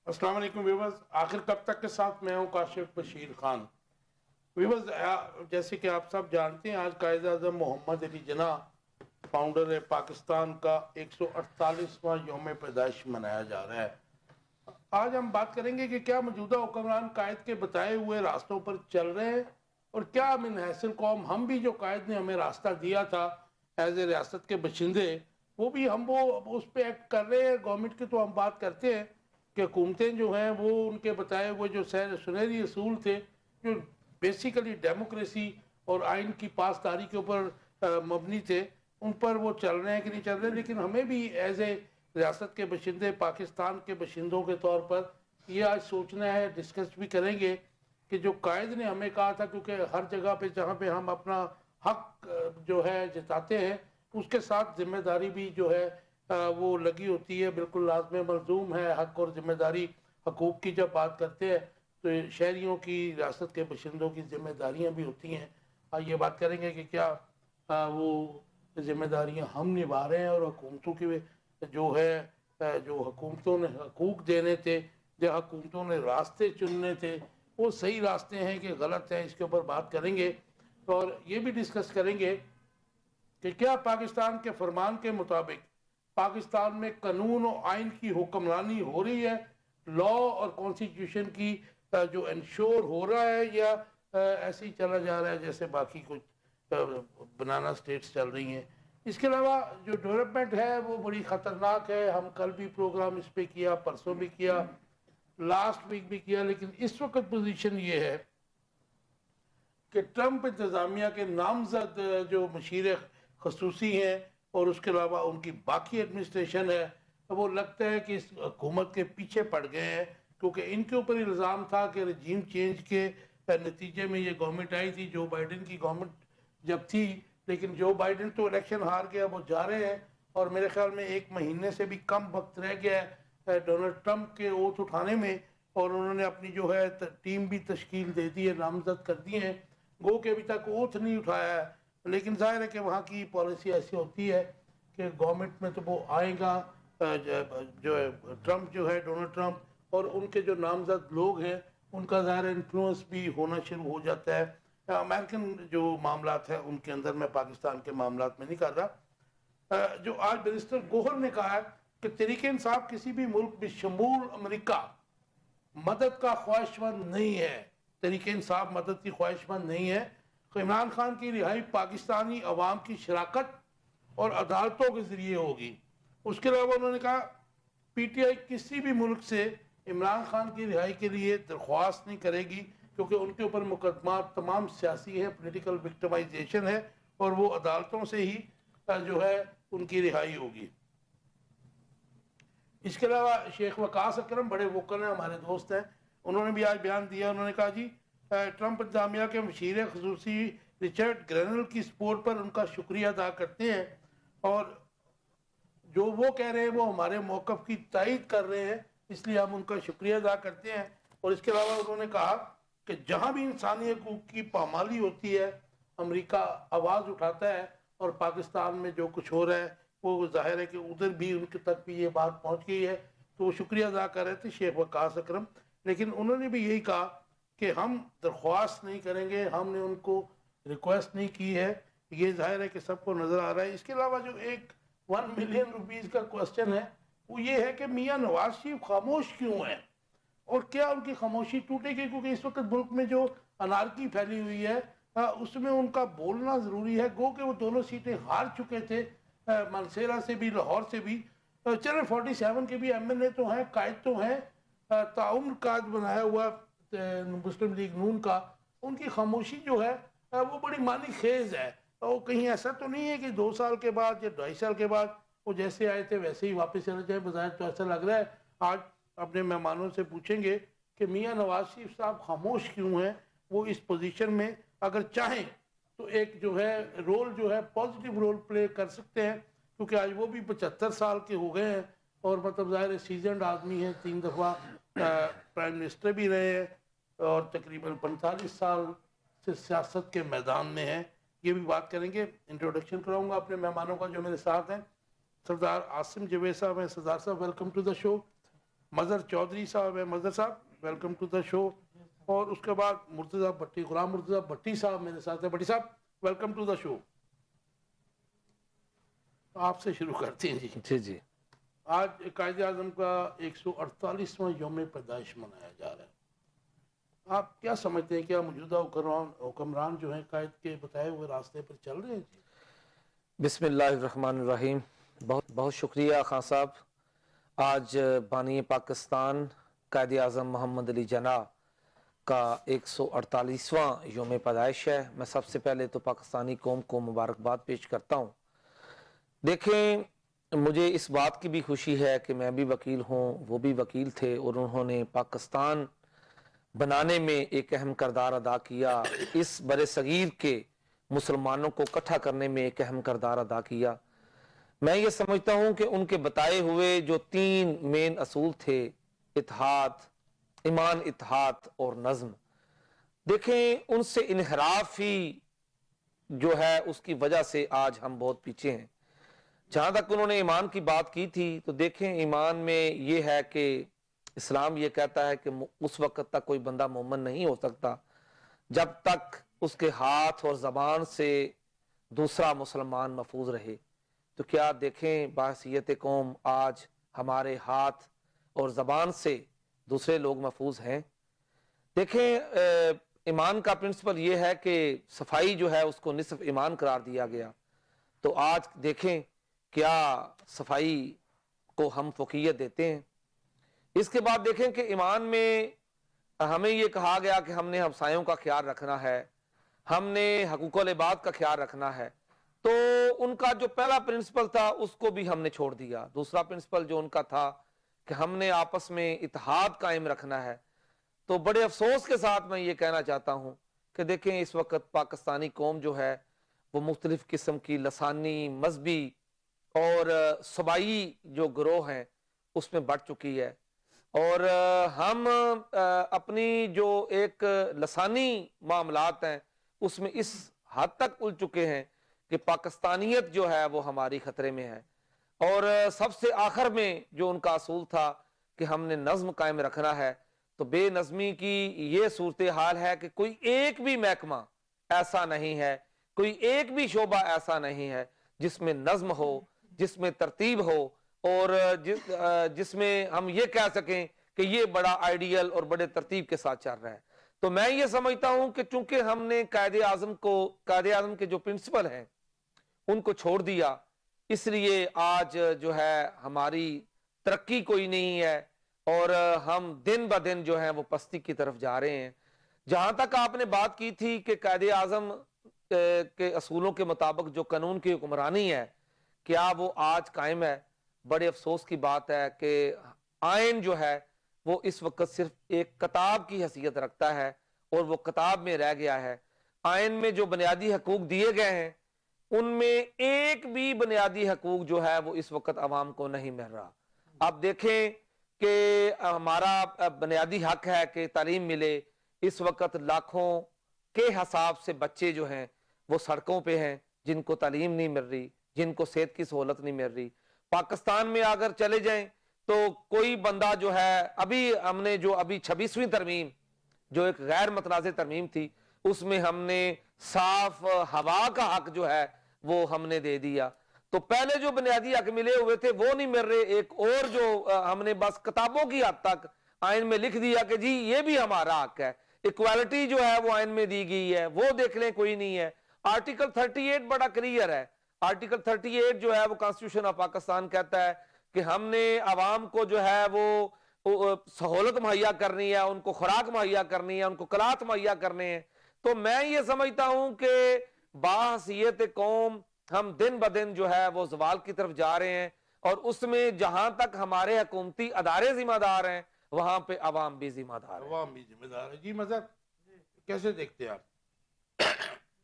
السلام علیکم ویورز، آخر کب تک کے ساتھ میں ہوں کاشف بشیر خان۔ ویورز، جیسے کہ آپ سب جانتے ہیں، آج قائد اعظم محمد علی جناح فاؤنڈر پاکستان کا 148واں یوم پیدائش منایا جا رہا ہے۔ آج ہم بات کریں گے کہ کیا موجودہ حکمران قائد کے بتائے ہوئے راستوں پر چل رہے ہیں، اور کیا من حیث قوم ہم بھی جو قائد نے ہمیں راستہ دیا تھا ایز اے ریاست کے باشندے، وہ بھی ہم اس پہ ایکٹ کر رہے ہیں۔ گورنمنٹ کی تو ہم بات کرتے ہیں کہ حکومتیں جو ہیں وہ ان کے بتائے ہوئے جو سنہری اصول تھے، جو بیسیکلی ڈیموکریسی اور آئین کی پاسداری کے اوپر مبنی تھے، ان پر وہ چل رہے ہیں کہ نہیں چل رہے۔ لیکن ہمیں بھی ایز اے ریاست کے باشندے، پاکستان کے باشندوں کے طور پر یہ آج سوچنا ہے، ڈسکس بھی کریں گے کہ جو قائد نے ہمیں کہا تھا، کیونکہ ہر جگہ پہ جہاں پہ ہم اپنا حق جو ہے جتاتے ہیں، اس کے ساتھ ذمہ داری بھی جو ہے وہ لگی ہوتی ہے، بالکل لازم ملزوم ہے۔ حق اور ذمہ داری، حقوق کی جب بات کرتے ہیں تو شہریوں کی، ریاست کے باشندوں کی ذمہ داریاں بھی ہوتی ہیں۔ یہ بات کریں گے کہ کیا وہ ذمہ داریاں ہم نبھا رہے ہیں، اور حکومتوں کی جو ہے جو حکومتوں نے حقوق دینے تھے، جو حکومتوں نے راستے چننے تھے، وہ صحیح راستے ہیں کہ غلط ہیں، اس کے اوپر بات کریں گے۔ اور یہ بھی ڈسکس کریں گے کہ کیا پاکستان کے فرمان کے مطابق پاکستان میں قانون و آئین کی حکمرانی ہو رہی ہے، لا اور کانسٹیٹیوشن کی جو انشور ہو رہا ہے، یا ایسے ہی چلا جا رہا ہے جیسے باقی کچھ بنانا سٹیٹس چل رہی ہیں۔ اس کے علاوہ جو ڈیولپمنٹ ہے وہ بڑی خطرناک ہے۔ ہم کل بھی پروگرام اس پہ کیا، پرسوں بھی کیا، لاسٹ ویک بھی کیا، لیکن اس وقت پوزیشن یہ ہے کہ ٹرمپ انتظامیہ کے نامزد جو مشیر خصوصی ہیں، اور اس کے علاوہ ان کی باقی ایڈمنسٹریشن ہے، وہ لگتا ہے کہ اس حکومت کے پیچھے پڑ گئے ہیں، کیونکہ ان کے اوپر الزام تھا کہ رجیم چینج کے نتیجے میں یہ گورنمنٹ آئی تھی، جو بائیڈن کی گورنمنٹ جب تھی، لیکن جو بائیڈن تو الیکشن ہار گیا، وہ جا رہے ہیں، اور میرے خیال میں 1 مہینے سے بھی کم وقت رہ گیا ہے ڈونلڈ ٹرمپ کے اوتھ اٹھانے میں، اور انہوں نے اپنی جو ہے ٹیم بھی تشکیل دے دی ہے، نامزد کر دی ہیں، گو کہ ابھی تک اوتھ نہیں اٹھایا ہے۔ لیکن ظاہر ہے کہ وہاں کی پالیسی ایسی ہوتی ہے کہ گورنمنٹ میں تو وہ آئے گا، جو ہے ٹرمپ جو ہے ڈونلڈ ٹرمپ، اور ان کے جو نامزد لوگ ہیں ان کا ظاہر انفلوئنس بھی ہونا شروع ہو جاتا ہے۔ امریکن جو معاملات ہیں ان کے اندر، میں پاکستان کے معاملات میں نہیں کر رہا۔ جو آج منسٹر گوہر نے کہا ہے کہ تحریک انصاف کسی بھی ملک بشمول امریکہ مدد کا خواہش مند نہیں ہے، تحریک انصاف مدد کی خواہش مند نہیں ہے۔ عمران خان کی رہائی پاکستانی عوام کی شراکت اور عدالتوں کے ذریعے ہوگی۔ اس کے علاوہ انہوں نے کہا پی ٹی آئی کسی بھی ملک سے عمران خان کی رہائی کے لیے درخواست نہیں کرے گی، کیونکہ ان کے اوپر مقدمات تمام سیاسی ہیں، پولیٹیکل وکٹمائزیشن ہے، اور وہ عدالتوں سے ہی جو ہے ان کی رہائی ہوگی۔ اس کے علاوہ شیخ وقاص اکرم بڑے ووکل ہیں، ہمارے دوست ہیں، انہوں نے بھی آج بیان دیا۔ انہوں نے کہا جی ٹرمپ انتظامیہ کے مشیر خصوصی رچرڈ گرینل کی سپورٹ پر ان کا شکریہ ادا کرتے ہیں، اور جو وہ کہہ رہے ہیں وہ ہمارے موقف کی تائید کر رہے ہیں، اس لیے ہم ان کا شکریہ ادا کرتے ہیں۔ اور اس کے علاوہ انہوں نے کہا کہ جہاں بھی انسانی حقوق کی پامالی ہوتی ہے، امریکہ آواز اٹھاتا ہے، اور پاکستان میں جو کچھ ہو رہا ہے وہ ظاہر ہے کہ ادھر بھی ان کے تک بھی یہ بات پہنچ گئی ہے، تو وہ شکریہ ادا کر رہے تھے شیخ وقاص اکرم۔ لیکن انہوں نے بھی یہی کہا کہ ہم درخواست نہیں کریں گے، ہم نے ان کو ریکویسٹ نہیں کی ہے، یہ ظاہر ہے کہ سب کو نظر آ رہا ہے۔ اس کے علاوہ جو ایک 1 ملین روپیز کا کوسچن ہے وہ یہ ہے کہ میاں نواز شریف خاموش کیوں ہیں، اور کیا ان کی خاموشی ٹوٹے گی؟ کیونکہ اس وقت ملک میں جو انارکی پھیلی ہوئی ہے اس میں ان کا بولنا ضروری ہے، گو کہ وہ دونوں سیٹیں ہار چکے تھے، منصیرہ سے بھی، لاہور سے بھی۔ چلے 47 کے بھی ایم این اے تو ہیں، قائد تو ہیں، تعاون قائد بنایا ہوا مسلم لیگ نون کا، ان کی خاموشی جو ہے وہ بڑی معنی خیز ہے۔ وہ کہیں ایسا تو نہیں ہے کہ 2 سال کے بعد یا 2.5 سال کے بعد وہ جیسے آئے تھے ویسے ہی واپس چلے جائیں؟ بظاہر تو ایسا لگ رہا ہے۔ آج اپنے مہمانوں سے پوچھیں گے کہ میاں نواز شریف صاحب خاموش کیوں ہیں، وہ اس پوزیشن میں اگر چاہیں تو ایک جو ہے رول جو ہے پازیٹیو رول پلے کر سکتے ہیں، کیونکہ آج وہ بھی 75 سال کے ہو گئے ہیں، اور مطلب ظاہر سیزنڈ آدمی ہیں، 3 دفعہ پرائم منسٹر بھی رہے ہیں، اور تقریباً 45 سال سے سیاست کے میدان میں ہیں۔ یہ بھی بات کریں گے۔ انٹروڈکشن کراؤں گا اپنے مہمانوں کا جو میرے ساتھ ہیں۔ سردار عاصم جوید صاحب ہیں۔ سردار صاحب ویلکم ٹو دا شو۔ مظہر چودھری صاحب ہے. مظہر صاحب ویلکم ٹو دا شو. اور اس کے بعد مرتضیٰ بھٹی, غلام مرتضیٰ بھٹی صاحب میرے ساتھ ہیں. بھٹی صاحب ویلکم ٹو دا شو. آپ سے شروع کرتے ہیں. جی جی. آج قائد اعظم کا 148واں یوم پیدائش منایا جا رہا ہے. آپ کیا سمجھتے ہیں, کیا موجودہ حکمران جو ہیں قائد کے بتائے ہوئے راستے پر چل رہے ہیں؟ بسم اللہ الرحمن الرحیم. بہت بہت شکریہ خان صاحب. آج بانی پاکستان قائد اعظم محمد علی جناح کا 148واں یوم پیدائش ہے. میں سب سے پہلے تو پاکستانی قوم کو مبارکباد پیش کرتا ہوں. دیکھیں, مجھے اس بات کی بھی خوشی ہے کہ میں بھی وکیل ہوں, وہ بھی وکیل تھے, اور انہوں نے پاکستان بنانے میں ایک اہم کردار ادا کیا. اس برِ صغیر کے مسلمانوں کو اکٹھا کرنے میں ایک اہم کردار ادا کیا. میں یہ سمجھتا ہوں کہ ان کے بتائے ہوئے جو 3 مین اصول تھے, اتحاد, ایمان, اتحاد اور نظم, دیکھیں ان سے انحراف ہی جو ہے اس کی وجہ سے آج ہم بہت پیچھے ہیں. جہاں تک انہوں نے ایمان کی بات کی تھی, تو دیکھیں ایمان میں یہ ہے کہ اسلام یہ کہتا ہے کہ اس وقت تک کوئی بندہ مومن نہیں ہو سکتا جب تک اس کے ہاتھ اور زبان سے دوسرا مسلمان محفوظ رہے. تو کیا دیکھیں بحیثیت قوم آج ہمارے ہاتھ اور زبان سے دوسرے لوگ محفوظ ہیں؟ دیکھیں ایمان کا پرنسپل یہ ہے کہ صفائی جو ہے اس کو نصف ایمان قرار دیا گیا. تو آج دیکھیں کیا صفائی کو ہم فوقیت دیتے ہیں. اس کے بعد دیکھیں کہ ایمان میں ہمیں یہ کہا گیا کہ ہم نے ہمسایوں کا خیال رکھنا ہے, ہم نے حقوق العباد کا خیال رکھنا ہے. تو ان کا جو پہلا پرنسپل تھا اس کو بھی ہم نے چھوڑ دیا. دوسرا پرنسپل جو ان کا تھا کہ ہم نے آپس میں اتحاد قائم رکھنا ہے. تو بڑے افسوس کے ساتھ میں یہ کہنا چاہتا ہوں کہ دیکھیں اس وقت پاکستانی قوم جو ہے وہ مختلف قسم کی لسانی, مذہبی اور صوبائی جو گروہ ہیں اس میں بڑھ چکی ہے. اور ہم اپنی جو ایک لسانی معاملات ہیں اس میں اس حد تک الجھ چکے ہیں کہ پاکستانیت جو ہے وہ ہماری خطرے میں ہے. اور سب سے آخر میں جو ان کا اصول تھا کہ ہم نے نظم قائم رکھنا ہے, تو بے نظمی کی یہ صورتحال ہے کہ کوئی ایک بھی محکمہ ایسا نہیں ہے, کوئی ایک بھی شعبہ ایسا نہیں ہے جس میں نظم ہو, جس میں ترتیب ہو, اور جس میں ہم یہ کہہ سکیں کہ یہ بڑا آئیڈیل اور بڑے ترتیب کے ساتھ چل رہا ہے. تو میں یہ سمجھتا ہوں کہ چونکہ ہم نے قائد اعظم کے جو پرنسپل ہیں ان کو چھوڑ دیا, اس لیے آج جو ہے ہماری ترقی کوئی نہیں ہے, اور ہم دن بہ دن جو ہے وہ پستی کی طرف جا رہے ہیں. جہاں تک آپ نے بات کی تھی کہ قائد اعظم کے اصولوں کے مطابق جو قانون کی حکمرانی ہے کیا وہ آج قائم ہے؟ بڑے افسوس کی بات ہے کہ آئین جو ہے وہ اس وقت صرف ایک کتاب کی حیثیت رکھتا ہے اور وہ کتاب میں رہ گیا ہے. آئین میں جو بنیادی حقوق دیے گئے ہیں ان میں ایک بھی بنیادی حقوق جو ہے وہ اس وقت عوام کو نہیں مل رہا. آپ دیکھیں کہ ہمارا بنیادی حق ہے کہ تعلیم ملے. اس وقت لاکھوں کے حساب سے بچے جو ہیں وہ سڑکوں پہ ہیں, جن کو تعلیم نہیں مل رہی, جن کو صحت کی سہولت نہیں مل رہی. پاکستان میں اگر چلے جائیں تو کوئی بندہ جو ہے, ابھی ہم نے جو ابھی 26ویں ترمیم جو ایک غیر متنازع ترمیم تھی اس میں ہم نے صاف ہوا کا حق جو ہے وہ ہم نے دے دیا. تو پہلے جو بنیادی حق ملے ہوئے تھے وہ نہیں مل رہے. ایک اور جو ہم نے بس کتابوں کی حد تک آئین میں لکھ دیا کہ جی یہ بھی ہمارا حق ہے. ایکوالٹی جو ہے وہ آئین میں دی گئی ہے, وہ دیکھ لیں کوئی نہیں ہے. آرٹیکل 38 بڑا کلیئر ہے. آرٹیکل 38 جو ہے وہ کانسٹیٹیوشن آف پاکستان کہتا ہے کہ ہم نے عوام کو جو ہے وہ سہولت مہیا کرنی ہے, ان کو خوراک مہیا کرنی ہے, ان کو قلات مہیا کرنے ہیں. تو میں یہ سمجھتا ہوں کہ باحثیت قوم ہم دن بہ دن جو ہے وہ زوال کی طرف جا رہے ہیں, اور اس میں جہاں تک ہمارے حکومتی ادارے ذمہ دار ہیں وہاں پہ عوام بھی ذمہ دار ہے. عوام بھی ذمہ دار ہے. جی مظہر کیسے دیکھتے ہیں آپ؟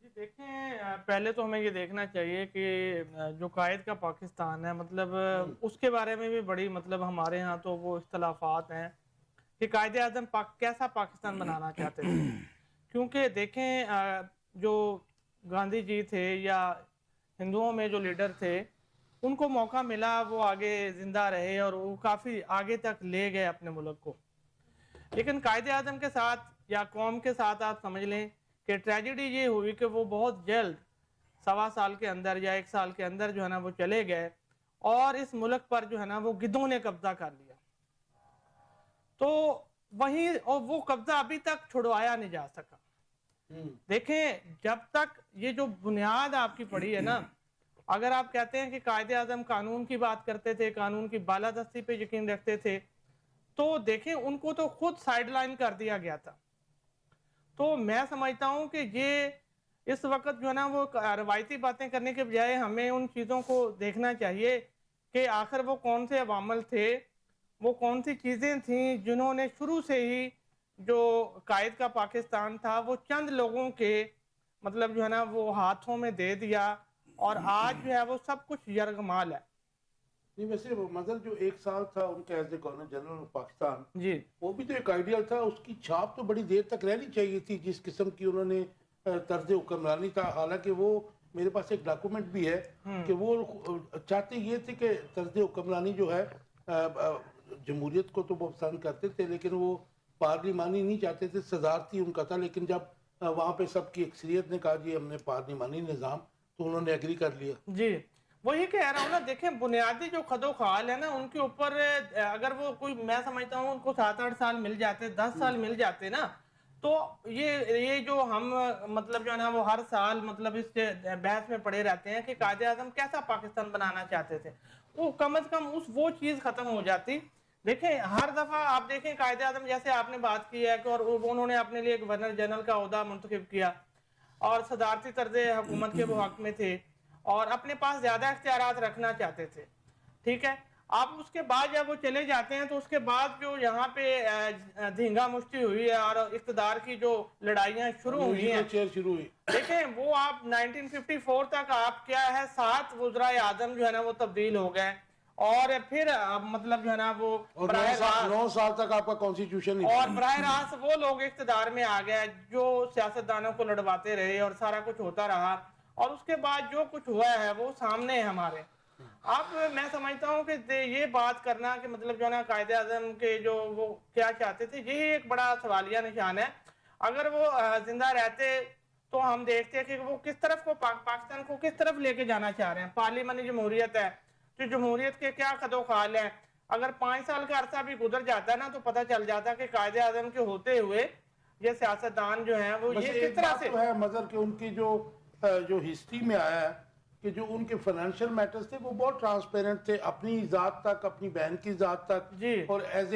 جی دیکھیں, پہلے تو ہمیں یہ دیکھنا چاہیے کہ جو قائد کا پاکستان ہے مطلب اس کے بارے میں بھی بڑی مطلب ہمارے ہاں تو وہ اختلافات ہیں کہ قائد اعظم کیسا پاکستان بنانا چاہتے تھے. کیونکہ دیکھیں جو گاندھی جی تھے یا ہندوؤں میں جو لیڈر تھے ان کو موقع ملا وہ آگے زندہ رہے اور وہ کافی آگے تک لے گئے اپنے ملک کو. لیکن قائد اعظم کے ساتھ یا قوم کے ساتھ آپ سمجھ لیں کہ ٹریجڈی یہ ہوئی کہ وہ بہت جلد 1.25 سال کے اندر یا 1 سال کے اندر جو ہے نا وہ چلے گئے اور اس ملک پر جو ہے نا وہ گدھوں نے قبضہ کر لیا. تو وہیں اور وہ قبضہ ابھی تک چھڑوایا نہیں جا سکا. دیکھیں جب تک یہ جو بنیاد آپ کی پڑی ہے نا، اگر آپ کہتے ہیں کہ قائد اعظم قانون کی بات کرتے تھے، قانون کی بالادستی پہ یقین رکھتے تھے، تو دیکھیں ان کو تو خود سائیڈ لائن کر دیا گیا تھا. تو میں سمجھتا ہوں کہ یہ اس وقت جو ہے نا وہ روایتی باتیں کرنے کے بجائے ہمیں ان چیزوں کو دیکھنا چاہیے کہ آخر وہ کون سے عوامل تھے، وہ کون سی چیزیں تھیں جنہوں نے شروع سے ہی جو قائد کا پاکستان تھا وہ چند لوگوں کے مطلب جو ہے نا وہ ہاتھوں میں دے دیا اور آج جو ہے وہ سب کچھ یرغمال ہے. نہیں ویسے مظہر جو 1 سال تھا ان کا as a governor general of Pakistan, جی وہ بھی تو ایک آئیڈیل تھا. اس کی چھاپ تو بڑی دیر تک رہنی چاہیے تھی جس قسم کی انہوں نے طرز حکمرانی تھا. حالانکہ وہ میرے پاس ایک ڈاکومنٹ بھی ہے کہ وہ چاہتے یہ تھے کہ طرز حکمرانی جو ہے جمہوریت کو تو وہ پسند کرتے تھے لیکن وہ پارلیمانی نہیں چاہتے تھے، صدارتی ان کا تھا. لیکن جب وہاں پہ سب کی اکثریت نے کہا جی ہم نے پارلیمانی نظام، تو انہوں نے ایگری کر لیا. جی وہی کہہ رہا ہوں نا. دیکھیں بنیادی جو خد و خال ہے نا ان کے اوپر اگر وہ کوئی میں سمجھتا ہوں ان کو 7-8 سال مل جاتے، 10 سال مل جاتے نا، تو یہ جو ہم مطلب جو ہے نا وہ ہر سال مطلب اس بحث میں پڑے رہتے ہیں کہ قائد اعظم کیسا پاکستان بنانا چاہتے تھے، وہ کم از کم وہ چیز ختم ہو جاتی. دیکھیں ہر دفعہ آپ دیکھیں قائد اعظم جیسے آپ نے بات کی ہے کہ اور انہوں نے اپنے لیے گورنر جنرل کا عہدہ منتخب کیا اور صدارتی طرز حکومت کے وہ حق میں تھے اور اپنے پاس زیادہ اختیارات رکھنا چاہتے تھے. ٹھیک ہے، آپ اس کے بعد جب وہ چلے جاتے ہیں تو اس کے بعد جو یہاں پہ دھینگا مشتی ہوئی ہے اور اقتدار کی جو لڑائیاں شروع ہوئی ہیں، شروع ہوئی. دیکھیں وہ آپ 1954 تک آپ کیا ہے 7 وزرائے اعظم جو ہے نا وہ تبدیل ہو گئے اور پھر مطلب جو ہے نا وہ 9 سال تک آپ کا کانسٹیٹیوشن نہیں اور براہ راست وہ لوگ اقتدار میں آ گئے جو سیاستدانوں کو لڑواتے رہے اور سارا کچھ ہوتا رہا اور اس کے بعد جو کچھ ہوا ہے وہ سامنے ہے ہمارے. اب میں سمجھتا ہوں کہ یہ بات کرنا کہ مطلب جو ہے نا قائد اعظم کے جو وہ کیا چاہتے تھے یہی ایک بڑا سوالیہ نشان ہے. اگر وہ زندہ رہتے تو ہم دیکھتے ہیں کہ وہ کس طرف کو پاکستان کو کس طرف لے کے جانا چاہ رہے ہیں. پارلیمانی جمہوریت ہے تو جمہوریت کے کیا خد و خال ہیں. اگر 5 سال کا عرصہ بھی گزر جاتا ہے نا تو پتہ چل جاتا ہے کہ قائد اعظم کے ہوتے ہوئے یہ سیاستدان جو ہیں وہ یہ کس طرح سے ہے مظہر کہ ان کی جو ہسٹری میں آیا ہے کہ جو ان کے فائنینشیل میٹرز تھے وہ بہت ٹرانسپیرنٹ تھے اپنی ذات تک، اپنی بہن کی ذات تک. جی اور ایز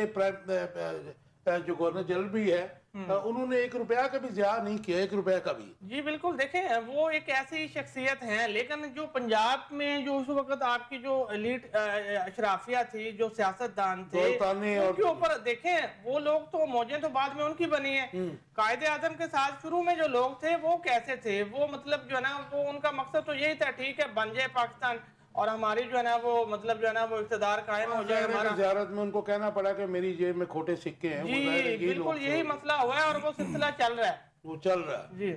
اے جو گورنر جنرل بھی ہے انہوں نے 1 روپیہ کا بھی ضیاع نہیں کیا، 1 روپیہ کا بھی. جی بالکل. دیکھیں وہ ایک ایسی شخصیت ہیں لیکن جو پنجاب میں جو اس وقت آپ کی جو ایلیٹ اشرافیہ تھی، جو سیاستدان تھے، ان کے اوپر دیکھیں وہ لوگ تو موجیں تو بعد میں ان کی بنی ہیں. قائد اعظم کے ساتھ شروع میں جو لوگ تھے وہ کیسے تھے؟ وہ مطلب جو ہے نا وہ ان کا مقصد تو یہی تھا ٹھیک ہے بن جائے پاکستان اور ہماری جو ہے نا وہ مطلب جو ہے نا وہ اقتدار قائم ہو جائے. ہمارا زیارت میں ان کو کہنا پڑا کہ میری جیب میں کھوٹے سکے ہیں. جی بالکل یہی مسئلہ ہوا ہے اور وہ سلسلہ چل رہا ہے. وہ چل رہا ہے. جی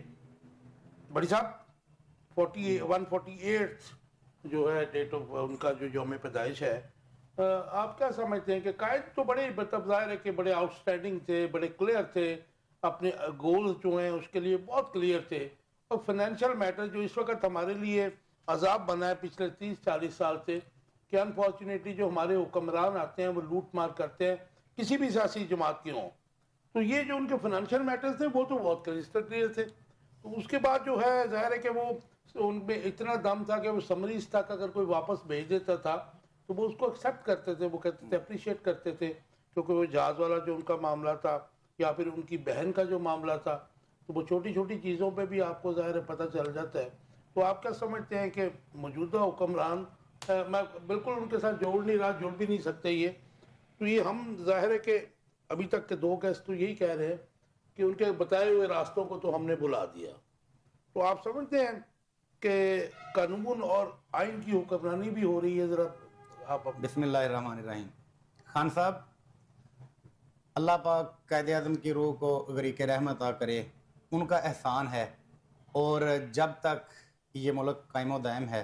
بڑی صاحب 148 جو ہے ڈیٹ آف ان کا جو یوم پیدائش ہے، آپ کیا سمجھتے ہیں کہ قائد تو بڑے مطلب ظاہر ہے کہ بڑے آؤٹ اسٹینڈنگ تھے، بڑے کلیئر تھے، اپنے گولز جو ہیں اس کے لیے بہت کلیئر تھے. اور فائنینشیل میٹر جو اس وقت ہمارے لیے عذاب بنا ہے پچھلے 30-40 سال سے کہ انفارچونیٹلی جو ہمارے حکمران آتے ہیں وہ لوٹ مار کرتے ہیں کسی بھی سیاسی جماعت کے ہوں، تو یہ جو ان کے فائنینشیل میٹرز تھے وہ تو بہت کلیئر تھے. تو اس کے بعد جو ہے ظاہر ہے کہ وہ ان میں اتنا دم تھا کہ وہ سمریز تک اگر کوئی واپس بھیج دیتا تھا تو وہ اس کو ایکسیپٹ کرتے تھے، وہ کہتے تھے اپریشیٹ کرتے تھے، کیونکہ وہ جہاز والا جو ان کا معاملہ تھا یا پھر ان کی بہن کا جو معاملہ تھا تو وہ چھوٹی چھوٹی چیزوں پہ بھی آپ کو ظاہر ہے پتہ چل جاتا ہے. تو آپ کیا سمجھتے ہیں کہ موجودہ حکمران، میں بالکل ان کے ساتھ جوڑ نہیں رہا، جوڑ بھی نہیں سکتے یہ، تو یہ ہم ظاہر ہے کہ ابھی تک کے 2 گیسٹ تو یہی کہہ رہے ہیں کہ ان کے بتائے ہوئے راستوں کو تو ہم نے بلا دیا. تو آپ سمجھتے ہیں کہ قانون اور آئین کی حکمرانی بھی ہو رہی ہے؟ ذرا آپ بسم اللہ الرحمن الرحیم. خان صاحب، اللہ پاک قائد اعظم کی روح کو غریق رحمت عطا کرے. ان کا احسان ہے اور جب تک یہ ملک قائم و دائم ہے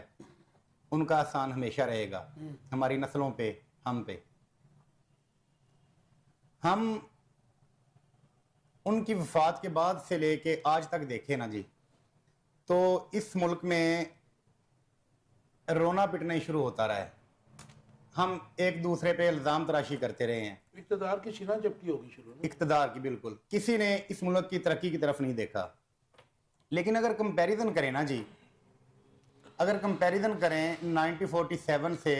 ان کا احسان ہمیشہ رہے گا ہماری نسلوں پہ، ہم پہ. ہم ان کی وفات کے بعد سے لے کے آج تک دیکھیں نا جی، تو اس ملک میں رونا پٹنا ہی شروع ہوتا رہا ہے. ہم ایک دوسرے پہ الزام تراشی کرتے رہے ہیں. اقتدار کی شنا جبکہ ہوگی شروع میں. اقتدار کی، بالکل کسی نے اس ملک کی ترقی کی طرف نہیں دیکھا. لیکن اگر کمپیریزن کریں نا جی، اگر کمپیریزن کریں 1947 سے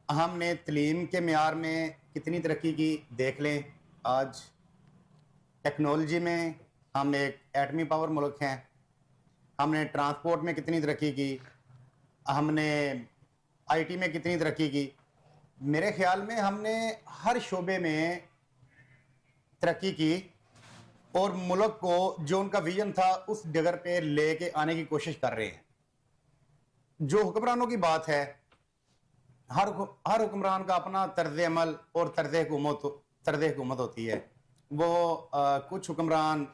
ہم نے تعلیم کے معیار میں کتنی ترقی کی دیکھ لیں. آج ٹیکنالوجی میں ہم ایک ایٹمی پاور ملک ہیں. ہم نے ٹرانسپورٹ میں کتنی ترقی کی، ہم نے آئی ٹی میں کتنی ترقی کی. میرے خیال میں ہم نے ہر شعبے میں ترقی کی اور ملک کو جو ان کا ویژن تھا اس ڈگر پہ لے کے آنے کی کوشش کر رہے ہیں. جو حکمرانوں کی بات ہے، ہر حکمران کا اپنا طرز عمل اور طرز حکومت ہوتی ہے. وہ کچھ حکمران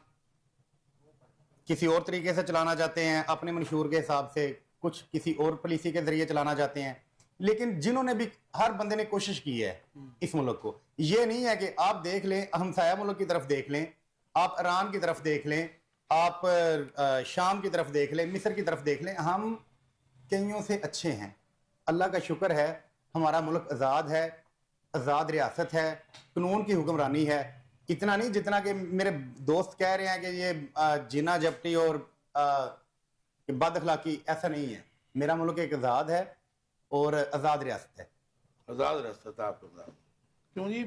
کسی اور طریقے سے چلانا چاہتے ہیں اپنے منشور کے حساب سے، کچھ کسی اور پالیسی کے ذریعے چلانا چاہتے ہیں. لیکن جنہوں نے بھی، ہر بندے نے کوشش کی ہے اس ملک کو. یہ نہیں ہے کہ آپ دیکھ لیں ہمسایہ ملک کی طرف دیکھ لیں، آپ ایران کی طرف دیکھ لیں، آپ شام کی طرف دیکھ لیں، مصر کی طرف دیکھ لیں، ہم کئیوں سے اچھے ہیں. اللہ کا شکر ہے ہمارا ملک آزاد ہے، آزاد ریاست ہے، قانون کی حکمرانی ہے. اتنا نہیں جتنا کہ میرے دوست کہہ رہے ہیں کہ یہ جینا جپٹی اور بد اخلاقی، ایسا نہیں ہے. میرا ملک ایک آزاد ہے اور آزاد ریاست ہے. آزاد ریاست آپ کو آزاد. کیوں جی؟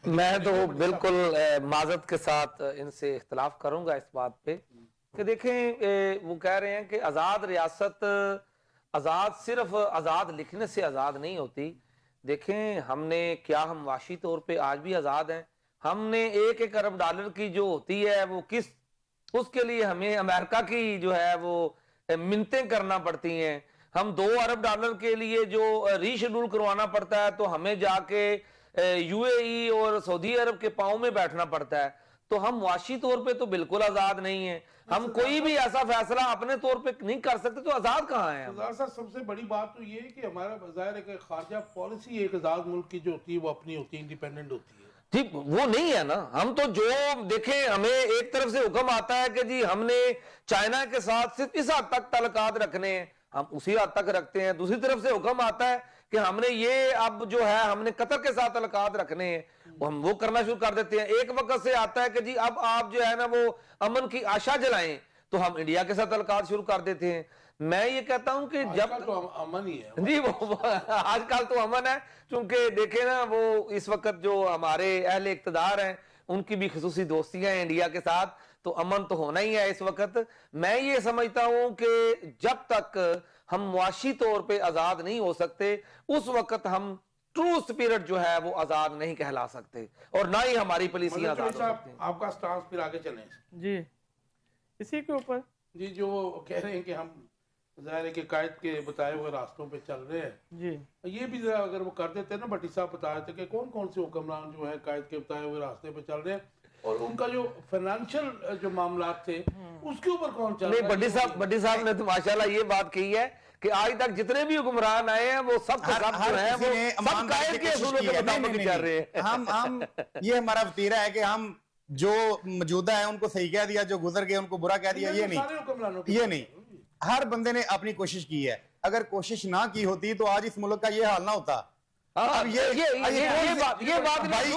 میں تو بالکل معذرت کے ساتھ ان سے اختلاف کروں گا اس بات پہ کہ دیکھیں وہ کہہ رہے ہیں کہ آزاد ریاست، آزاد صرف آزاد لکھنے سے آزاد نہیں ہوتی. دیکھیں ہم نے کیا، ہم معاشی طور پہ آج بھی آزاد ہیں. ہم نے $1 ارب کی جو ہوتی ہے وہ اس کے لیے ہمیں امریکہ کی جو ہے وہ منتیں کرنا پڑتی ہیں. ہم $2 ارب کے لیے جو ری شیڈول کروانا پڑتا ہے تو ہمیں جا کے UAE اور سعودی عرب کے پاؤں میں بیٹھنا پڑتا ہے. تو ہم معاشی طور پہ تو بالکل آزاد نہیں ہیں. ہم کوئی بھی ایسا فیصلہ اپنے طور پہ نہیں کر سکتے، تو آزاد کہاں ہیں؟ سردار صاحب سب سے بڑی بات تو یہ ہے کہ ہمارا ظاہر ہے کہ خارجہ پالیسی ایک آزاد ملک کی جو ہوتی ہے وہ اپنی ہوتی ہے، انڈیپینڈنٹ ہوتی ہے. جی وہ نہیں ہے نا. ہم تو جو دیکھیں ہمیں ایک طرف سے حکم آتا ہے کہ جی ہم نے چائنا کے ساتھ صرف اس حد تک تعلقات رکھنے ہیں، ہم اسی حد تک رکھتے ہیں. دوسری طرف سے حکم آتا ہے کہ ہم نے یہ اب جو ہے ہم نے قطر کے ساتھ تعلقات رکھنے ہیں، ہم وہ کرنا شروع کر دیتے ہیں. ایک وقت سے آتا ہے کہ جی اب آپ جو ہے نا وہ امن کی آشا جلائیں تو ہم انڈیا کے ساتھ تعلقات شروع کر دیتے ہیں. میں یہ کہتا ہوں کہ جب تو امن ہی ہے جی وہ آج کل تو امن ہے، چونکہ دیکھیں نا وہ اس وقت جو ہمارے اہل اقتدار ہیں ان کی بھی خصوصی دوستیاں ہیں انڈیا کے ساتھ، تو امن تو ہونا ہی ہے اس وقت. میں یہ سمجھتا ہوں کہ جب تک ہم معاشی طور پہ آزاد نہیں ہو سکتے اس وقت ہم ٹرو سپیرٹ جو ہے وہ آزاد نہیں کہلا سکتے، اور نہ ہی ہماری پالیسیاں آزاد ہو سکتی ہیں. آپ کا سٹانس پھر آگے چلیں. جی اسی کے اوپر جی جو کہہ رہے ہیں کہ ہم ظاہر ہے کہ قائد کے بتائے ہوئے راستوں پہ چل رہے ہیں، جی یہ بھی ذرا اگر وہ کر دیتے نا، بھٹی صاحب بتا رہے تھے کہ کون کون سے حکمران جو ہے قائد کے بتائے ہوئے راستے پہ چل رہے ہیں، اور ان کا جو فائنینشیل جو معاملات تھے اس کے اوپر کون چل رہا ہے. بھٹی صاحب نے تو ماشاءاللہ یہ بات کہی ہے کہ آج تک جتنے بھی حکمران آئے ہیں وہ سب کے سب جو ہیں وہ سب قائد کے اصولوں کے مطابق چل رہے ہیں. ہم یہ ہمارا وتیرہ ہے کہ ہم جو موجودہ ہیں ان کو صحیح کہہ دیا، جو گزر گئے ان کو برا کہہ دیا. یہ نہیں، ہر بندے نے اپنی کوشش کی ہے. اگر کوشش نہ کی ہوتی تو آج اس ملک کا یہ حال نہ ہوتا. اب یہ بات بھائی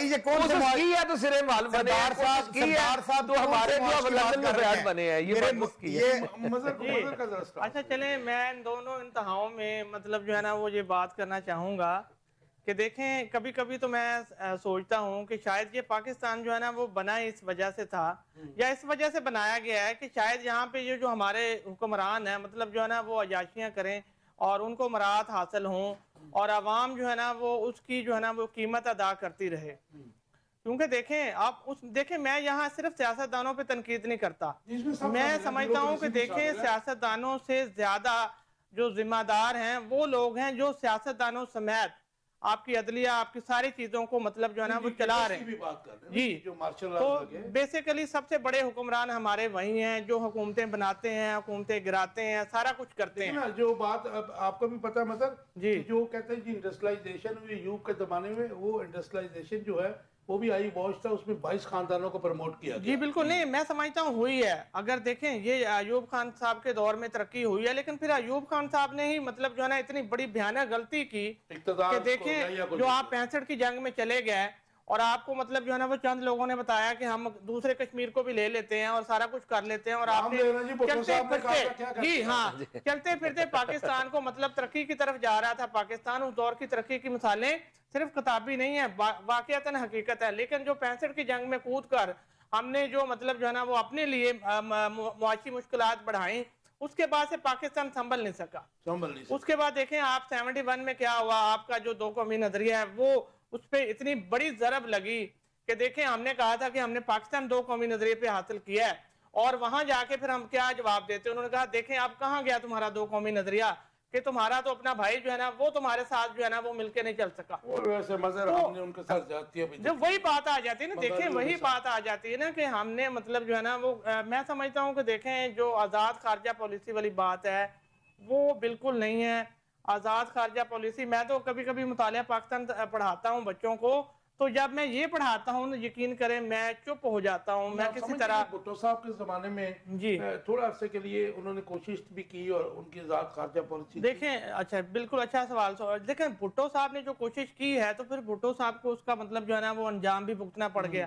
یہ کون سی کی ہے تو سرے مال بنے ہیں، کوشش کی ہے تو ہمارے جو اب لندن میں بیٹھ بنے ہیں. یہ بات کی ہے. اچھا چلیں میں ان دونوں انتہاؤں میں مطلب جو ہے نا وہ یہ بات کرنا چاہوں گا کہ دیکھیں کبھی کبھی تو میں سوچتا ہوں کہ شاید یہ پاکستان جو ہے نا وہ بنا اس وجہ سے تھا، یا اس وجہ سے بنایا گیا ہے کہ شاید یہاں پہ یہ جو ہمارے حکمران ہیں مطلب جو ہے نا وہ عیاشیاں کریں اور ان کو مراعات حاصل ہوں، اور عوام جو ہے نا وہ اس کی جو ہے نا وہ قیمت ادا کرتی رہے. کیونکہ دیکھیں میں یہاں صرف سیاستدانوں پہ تنقید نہیں کرتا، میں سمجھتا ہوں کہ دیکھیں سیاستدانوں سے زیادہ جو ذمہ دار ہیں وہ لوگ ہیں جو سیاستدانوں سمیت آپ کی عدلیہ آپ کی ساری چیزوں کو مطلب جو ہے نا وہ چلا رہے کی ہیں بھی بات کر رہے ہیں جی جو مارشل تو آرٹ لگے بیسیکلی سب سے بڑے حکمران ہمارے وہی ہیں جو حکومتیں بناتے ہیں حکومتیں گراتے ہیں سارا کچھ کرتے ہیں نا جو بات اب آپ کو بھی پتا مطلب جی کہ جو کہتے ہیں جی انڈسٹریلائزیشن ہوئی ایوب کے زمانے میں وہ انڈسٹریلائزیشن جو ہے وہ بھی آئی واش تھا اس میں 22 خاندانوں کو پروموٹ کیا جی گیا بالکل نہیں میں سمجھتا ہوں ہوئی ہے اگر دیکھیں یہ ایوب خان صاحب کے دور میں ترقی ہوئی ہے لیکن پھر ایوب خان صاحب نے ہی مطلب جو ہے نا اتنی بڑی بھیانک غلطی کی اقتدار کہ کو دیکھیں لیا کو جو لے آپ 65 کی جنگ میں چلے گئے اور آپ کو مطلب جو ہے نا وہ چند لوگوں نے بتایا کہ ہم دوسرے کشمیر کو بھی لے لیتے ہیں اور سارا کچھ کر لیتے ہیں اور آپ نام نے لے رہے ہیں جی بھٹو چلتے صاحب نے کہا تھا کیا پھرتے کرتے جی ہیں ہاں چلتے پھرتے پاکستان کو مطلب ترقی کی طرف جا رہا تھا پاکستان اس دور کی ترقی کی مثالیں صرف کتابی نہیں ہیں واقعتاً حقیقت ہے لیکن جو 65 کی جنگ میں کود کر ہم نے جو مطلب جو ہے نا وہ اپنے لیے معاشی مشکلات بڑھائیں اس کے بعد سے پاکستان سنبھل نہیں سکا سنبھل نہیں اس کے بعد دیکھیں آپ 71 میں کیا ہوا آپ کا جو دو قومی نظریہ ہے وہ اس پہ اتنی بڑی ضرب لگی کہ دیکھیں ہم نے کہا تھا کہ ہم نے پاکستان دو قومی نظریے پہ حاصل کیا ہے اور وہاں جا کے پھر ہم کیا جواب دیتے ہیں انہوں نے کہا دیکھیں اب کہاں گیا تمہارا دو قومی نظریہ کہ تمہارا تو اپنا بھائی جو ہے نا وہ تمہارے ساتھ جو ہے نا وہ مل کے نہیں چل سکا اور ویسے مظہر ہم نے ان کے ساتھ زیادتیاں بھی جب وہی بات آ جاتی ہے نا دیکھیں مغربیوں کے وہی ساتھ۔ بات آ جاتی ہے نا کہ ہم نے مطلب جو ہے نا وہ میں سمجھتا ہوں کہ دیکھیں جو آزاد خارجہ پالیسی والی بات ہے وہ بالکل نہیں ہے آزاد خارجہ پالیسی میں تو کبھی کبھی مطالعہ پاکستان پڑھاتا ہوں بچوں کو تو جب میں یہ پڑھاتا ہوں یقین کریں میں چپ ہو جاتا ہوں میں آپ کسی سمجھتے طرح ہیں کہ بھٹو صاحب کے زمانے میں جی تھوڑا عرصے کے لیے انہوں نے کوشش بھی کی اور ان کی ذات خارجہ پالیسی دیکھیں اچھا بالکل اچھا سوال دیکھیں بھٹو صاحب نے جو کوشش کی ہے تو پھر بھٹو صاحب کو اس کا مطلب جو ہے نا وہ انجام بھی بھگتنا پڑ گیا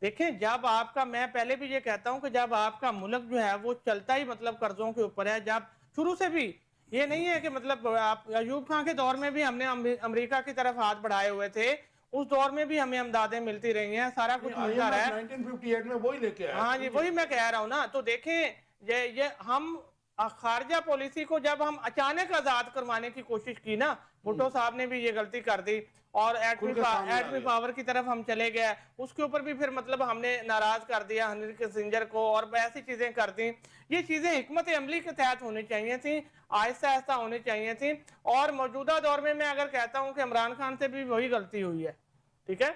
دیکھیں جب آپ کا میں پہلے بھی یہ کہتا ہوں کہ جب آپ کا ملک جو ہے وہ چلتا ہی مطلب قرضوں کے اوپر ہے جب شروع سے بھی یہ نہیں ہے کہ مطلب آپ ایوب خان کے دور میں بھی ہم نے امریکہ کی طرف ہاتھ بڑھائے ہوئے تھے اس دور میں بھی ہمیں امدادیں ملتی رہی ہیں سارا کچھ ملتا رہا ہے 1958 میں وہی لے کے آیا ہاں جی وہی میں کہہ رہا ہوں نا تو دیکھیں یہ ہم خارجہ پالیسی کو جب ہم اچانک آزاد کروانے کی کوشش کی نا بھٹو صاحب نے بھی یہ غلطی کر دی اور ایٹمی پاور کی طرف ہم چلے گئے اس کے اوپر بھی پھر مطلب ہم نے ناراض کر دیا ہنری کسنجر کو اور ایسی چیزیں کر دیں یہ چیزیں حکمت عملی کے تحت ہونی چاہیے تھیں آہستہ آہستہ ہونی چاہیے تھیں اور موجودہ دور میں اگر کہتا ہوں کہ عمران خان سے بھی وہی غلطی ہوئی ہے ٹھیک ہے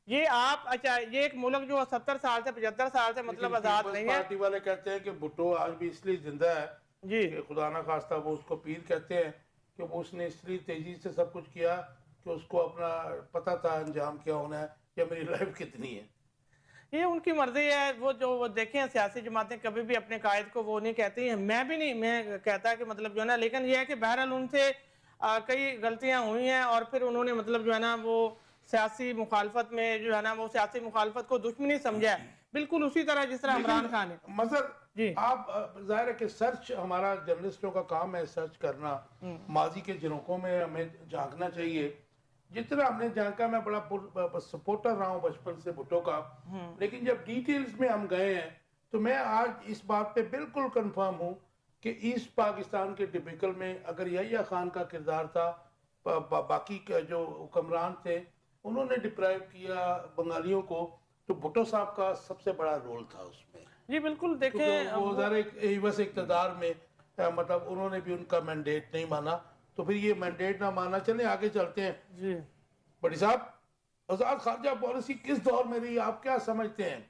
یہ آپ اچھا یہ ایک ملک جو 70 سال سے 75 سال سے مطلب آزاد نہیں ہے پارٹی والے کہتے ہیں کہ بھٹو آج بھی اس لیے زندہ ہے جی کہ خدا نہ خواستہ وہ اس کو پیر کہتے ہیں کہ وہ اس نے اس لیے تیزی سے سب کچھ کیا کہ اس کو اپنا پتہ تھا انجام کیا ہونا ہے یا میری لائف کتنی ہے یہ ان کی مرضی ہے وہ جو وہ دیکھیں سیاسی جماعتیں کبھی بھی اپنے قائد کو وہ نہیں کہتی ہیں میں بھی نہیں میں کہتا کہ مطلب جو ہے نا لیکن یہ ہے کہ بہرحال ان سے کئی غلطیاں ہوئی ہیں اور پھر انہوں نے مطلب جو ہے نا وہ سیاسی مخالفت میں جو ہے نا وہ سیاسی مخالفت کو دشمنی سمجھا ہے بالکل اسی طرح جس طرح عمران خان ہے مظہر جی آپ ظاہر ہے کہ سرچ ہمارا جرنلسٹوں کا کام ہے سرچ کرنا ماضی کے جھروکوں میں ہمیں جھانکنا چاہیے جتنا ہم نے جھانکا میں بڑا سپورٹر رہا ہوں بچپن سے بھٹو کا لیکن جب ڈیٹیلز میں ہم گئے ہیں تو میں آج اس بات پہ بالکل کنفرم ہوں کہ ایسٹ پاکستان کے ڈبیکل میں اگر یحییٰ خان کا کردار تھا باقی جو حکمران تھے انہوں نے ڈپرائیو کیا بنگالیوں کو تو بھٹو صاحب کا سب سے بڑا رول تھا اس میں جی بالکل دیکھیں وہ ظاہر بس اقتدار میں مطلب انہوں نے بھی ان کا مینڈیٹ نہیں مانا تو پھر یہ مینڈیٹ نہ مانا چلیں آگے چلتے ہیں جی بڑی صاحب آزاد خارجہ پالیسی کس دور میں رہی آپ کیا سمجھتے ہیں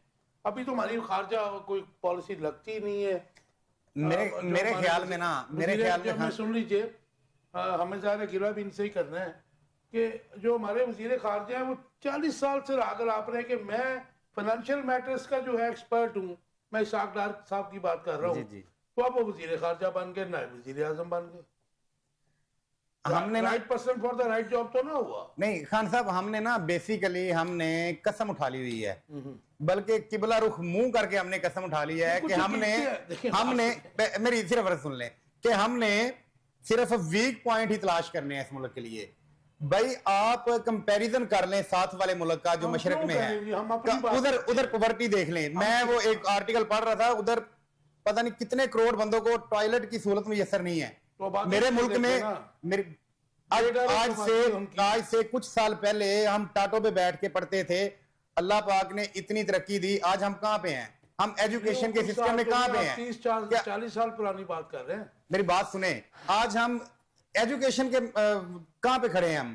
ابھی تو ہماری خارجہ کوئی پالیسی لگتی نہیں ہے میرے خیال میں نا میرے خیال میں سن لیجئے ہمیں ظاہر گرا بھی ان سے ہی کرنا ہے کہ جو ہمارے وزیر خارجہ ہیں وہ 40 سال سے راگر آپ رہے ہیں کہ میں فائنینشیل میٹرز کا جو ہے ایکسپرٹ ہوں میں اسحاق ڈار صاحب کی بات کر رہا ہوں تو اب وہ وزیر خارجہ بن گئے نائب وزیر اعظم بن گئے ہم نے right person for the right job تو نہ ہوا نہیں خان صاحب ہم نے نا بیسیکلی ہم نے قسم اٹھا لی ہوئی ہے بلکہ قبلہ رخ منہ کر کے ہم نے قسم اٹھا لی ہے کہ ہم نے میری صرف عرض سن لیں کہ ہم نے صرف ویک پوائنٹ ہی تلاش کرنے ہیں اس ملک کے لیے بھائی آپ کمپیریزن کر لیں ساتھ والے ملک کا جو مشرق میں ہے ادھر پاورٹی دیکھ لیں میں وہ ایک آرٹیکل پڑھ رہا تھا ادھر پتہ نہیں کتنے کروڑ بندوں کو ٹوائلٹ کی سہولت میسر نہیں ہے میرے ملک میں آج سے کچھ سال پہلے ہم ٹاٹو پہ بیٹھ کے پڑھتے تھے اللہ پاک نے اتنی ترقی دی آج ہم کہاں پہ ہیں ہم ایجوکیشن کے سسٹم میں کہاں پہ ہیں 30-40 سال پرانی بات کر رہے ہیں میری بات سنیں آج ہم ایجوکیشن کے کہاں پہ کھڑے ہیں ہم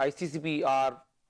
ICCPR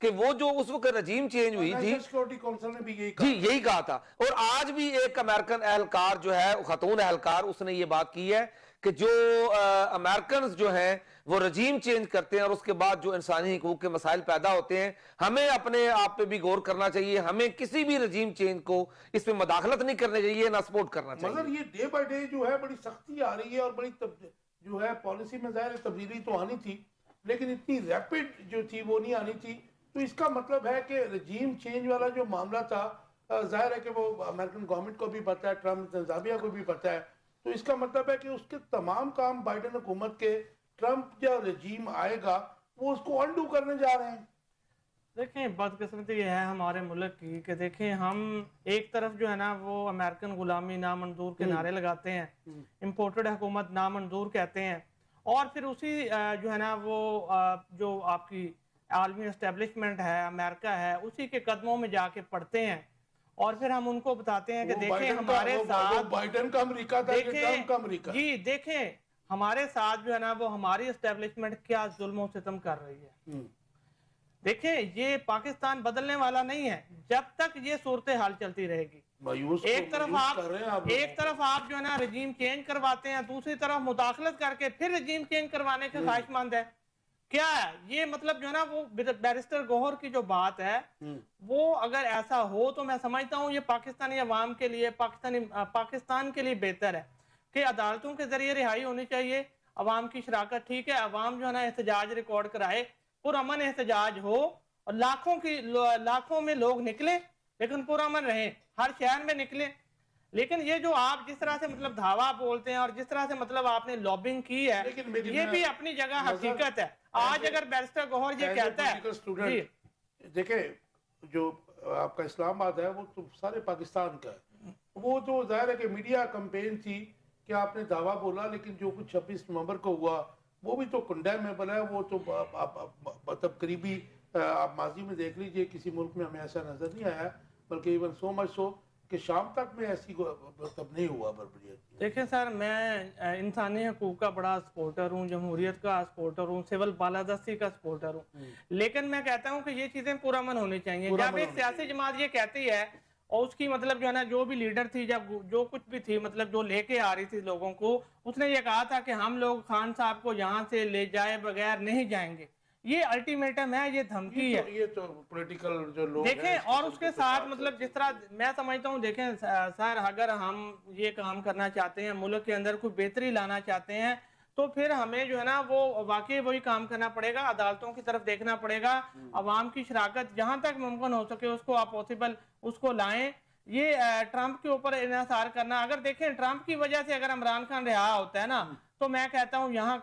کہ وہ جو اس وقت رجیم چینج ہوئی تھی، نیشنل سیکورٹی کونسل نے بھی یہی کہا. جی یہی کہا تھا. اور آج بھی ایک امریکن اہلکار جو ہے، خاتون اہلکار، اس نے یہ بات کی ہے کہ جو امریکنز جو ہیں وہ رجیم چینج کرتے ہیں اور اس کے بعد جو انسانی حقوق کے مسائل پیدا ہوتے ہیں، ہمیں اپنے آپ پہ بھی غور کرنا چاہیے. ہمیں کسی بھی رجیم چینج کو اس پہ مداخلت نہیں کرنی چاہیے، نہ سپورٹ کرنا چاہیے. مگر یہ ڈے بائی ڈے جو ہے بڑی سختی آ رہی ہے اور بڑی جو ہے پالیسی میں ظاہر تبدیلی تو آنی تھی، لیکن اتنی ریپڈ جو تھی وہ نہیں آنی تھی. تو اس کا مطلب ہے کہ رجیم چینج والا جو معاملہ تھا، ظاہر ہے کہ وہ امریکن گورنمنٹ کو بھی پتہ ہے، ٹرمپ انتظامیہ کو بھی پتہ ہے. تو اس کا مطلب ہے کہ اس کے تمام کام بائیڈن حکومت کے، ٹرمپ جو رجیم آئے گا وہ اس کو انڈو کرنے جا رہے ہیں. دیکھیں بدقسمتی یہ ہے ہمارے ملک کی کہ دیکھیں ہم ایک طرف جو ہے نا وہ امریکن غلامی نامنظور کے نعرے لگاتے ہیں، امپورٹڈ حکومت نامنظور کہتے ہیں، اور پھر اسی جو ہے نا وہ جو آپ کی عالمی اسٹیبلشمنٹ ہے، امریکہ ہے، اسی کے قدموں میں جا کے پڑھتے ہیں، اور پھر ہم ان کو بتاتے ہیں کہ دیکھیں ہمارے ساتھ بائیڈن کا امریکہ تھا کہ ٹرمپ کا امریکہ. جی دیکھیں ہمارے ساتھ جو ہے نا وہ ہماری اسٹیبلشمنٹ کیا ظلم و ستم کر رہی ہے. دیکھیں یہ پاکستان بدلنے والا نہیں ہے جب تک یہ صورتحال چلتی رہے گی. ایک طرف آپ جو ہے نا رجیم چینج کرواتے ہیں، دوسری طرف مداخلت کر کے پھر رجیم چینج کروانے کے خواہش مند ہے. کیا ہے یہ مطلب جو ہے نا وہ بیرسٹر گوہر کی جو بات ہے وہ اگر ایسا ہو تو میں سمجھتا ہوں یہ پاکستانی عوام کے لیے، پاکستان کے لیے بہتر ہے کہ عدالتوں کے ذریعے رہائی ہونی چاہیے. عوام کی شراکت ٹھیک ہے، عوام جو ہے نا احتجاج ریکارڈ کرائے، پرامن احتجاج ہو اور لاکھوں میں لوگ نکلے، لیکن پرامن رہیں، ہر شہر میں نکلے. لیکن یہ جو آپ جس طرح سے مطلب دھاوا بولتے ہیں اور جس طرح سے مطلب آپ نے لابنگ کی ہے، یہ بھی اپنی جگہ حقیقت ہے. آج اگر بیرسٹر گوہر یہ کہتا ہے، دیکھیں جو آپ کا اسلام آباد ہے وہ تو سارے پاکستان کا ہے. وہ تو ظاہر ہے کہ میڈیا کمپین تھی کہ آپ نے دعویٰ بولا، لیکن جو کچھ 26 نومبر کو ہوا وہ بھی تو کنڈیمیبل ہے. وہ تو مطلب قریبی آپ ماضی میں دیکھ لیجئے کسی ملک میں ہمیں ایسا نظر نہیں آیا، بلکہ ایون سو مچ سو کہ شام تک میں ایسی مطلب نہیں ہوا بربریت. دیکھیں سر، میں انسانی حقوق کا بڑا سپورٹر ہوں، جمہوریت کا سپورٹر ہوں، سول بالادستی کا سپورٹر ہوں، لیکن میں کہتا ہوں کہ یہ چیزیں پرامن ہونی چاہیے. جب ایک سیاسی جماعت یہ کہتی ہے اور اس کی مطلب جو ہے نا جو بھی لیڈر تھی، جب جو کچھ بھی تھی مطلب جو لے کے آ رہی تھی لوگوں کو، اس نے یہ کہا تھا کہ ہم لوگ خان صاحب کو یہاں سے لے جائے بغیر نہیں جائیں گے. یہ الٹیمیٹم ہے، یہ دھمکی ہے. یہ تو پولیٹیکل جو لوگ دیکھیں اور اس کے ساتھ مطلب جس طرح میں سمجھتا ہوں، دیکھیں سر اگر ہم یہ کام کرنا چاہتے ہیں، ملک کے اندر کوئی بہتری لانا چاہتے ہیں، تو پھر ہمیں جو ہے نا وہ واقعی وہی کام کرنا پڑے گا، عدالتوں کی طرف دیکھنا پڑے گا، عوام کی شراکت جہاں تک ممکن ہو سکے اس کو آپ پاسبل اس کو لائیں. یہ ٹرمپ کے اوپر انحصار کرنا، اگر دیکھیں ٹرمپ کی وجہ سے اگر عمران خان رہا ہوتا ہے نا، تو میں کہتا ہوں یہاں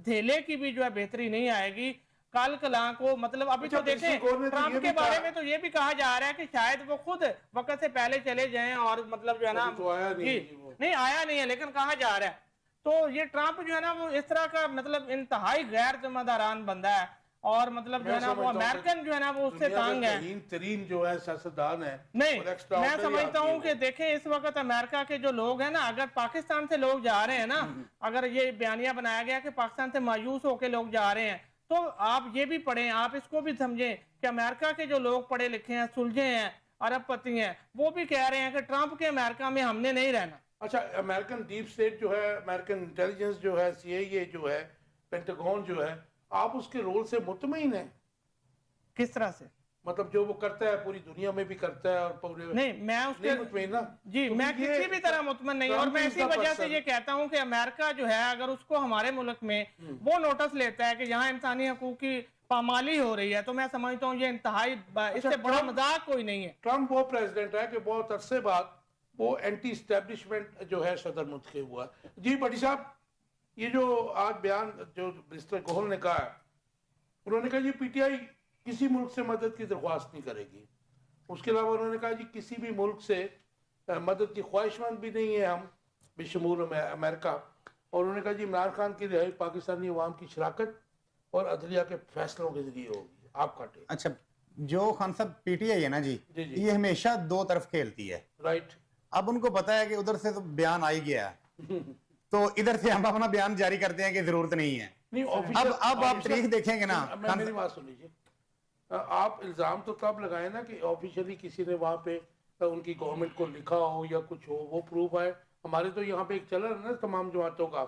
دھیلے کی بھی جو ہے بہتری نہیں آئے گی. کل کلاں کو مطلب ابھی تو دیکھیں ٹرمپ کے بارے میں تو یہ بھی کہا جا رہا ہے کہ شاید وہ خود وقت سے پہلے چلے جائیں، اور مطلب جو ہے نا نہیں آیا نہیں ہے لیکن کہا جا رہا ہے. تو یہ ٹرمپ جو ہے نا وہ اس طرح کا مطلب انتہائی غیر ذمہ داران بندہ ہے، اور مطلب جو ہے نا وہ امریکن جو ہے نا وہ اس سے تانگ ہے. ترین جو ہے سیاستدان ہے. نہیں میں سمجھتا ہوں کہ دیکھیں اس وقت امریکہ کے جو لوگ ہیں نا، اگر پاکستان سے لوگ جا رہے ہیں نا، اگر یہ بیانیہ بنایا گیا کہ پاکستان سے مایوس ہو کے لوگ جا رہے ہیں، تو آپ یہ بھی پڑھیں، آپ اس کو بھی سمجھیں کہ امریکہ کے جو لوگ پڑھے لکھے ہیں، سلجھے ہیں، عرب پتی ہیں، وہ بھی کہہ رہے ہیں کہ ٹرمپ کے امریکہ میں ہم نے نہیں رہنا. اچھا، امریکن ڈیپ سٹیٹ جو ہے، امریکن انٹیلیجنس جو ہے، سی آئی اے جو ہے، پینٹاگون جو ہے، آپ اس کے رول سے مطمئن ہیں؟ کس طرح سے؟ مطلب جو وہ کرتا ہے پوری دنیا میں بھی کرتا ہے اور پورے نہیں میں اس کے مطمئن نا جی میں کسی بھی طرح مطمئن نہیں، اور میں اسی وجہ سے یہ کہتا ہوں کہ امریکہ جو ہے اگر اس کو ہمارے ملک میں وہ نوٹس لیتا ہے کہ یہاں انسانی حقوق کی پامالی ہو رہی ہے، تو میں سمجھتا ہوں یہ انتہائی اس سے بڑا مذاق کوئی نہیں ہے. ٹرمپ وہ پریزیڈنٹ ہے کہ بہت عرصے بعد وہ اینٹی اسٹیبلشمنٹ جو ہے صدر منتخب ہوا. جی بھٹی صاحب، یہ جو آج بیان جو مسٹر گوہل نے کہا ہے، انہوں نے کہا جی پی ٹی آئی کسی ملک سے مدد کی درخواست نہیں کرے گی. اس کے علاوہ انہوں نے کہا جی کسی بھی ملک سے مدد کی خواہش مند بھی نہیں ہے ہم، بشمول امریکہ. اور انہوں نے کہا جی عمران خان کی رہائی پاکستانی عوام کی شراکت اور عدلیہ کے فیصلوں کے ذریعے ہوگی. آپ کا ٹیک. اچھا، جو خان صاحب پی ٹی آئی ہے نا جی، یہ ہمیشہ دو طرف کھیلتی ہے. رائٹ. اب ان کو پتا ہے کہ ادھر سے تو بیان آئی گیا ہے، تو ادھر سے ہم اپنا بیان جاری کرتے ہیں کہ ضرورت نہیں ہے. اب آپ تاریخ دیکھیں گے نا، میری بات سن لیجیے. آپ الزام تو تب لگائیں نا کہ آفیشلی کسی نے وہاں پہ ان کی گورنمنٹ کو لکھا ہو یا کچھ ہو، وہ پروف ہے. ہمارے تو یہاں پہ ایک چل رہا ہے نا تمام جماعتوں کا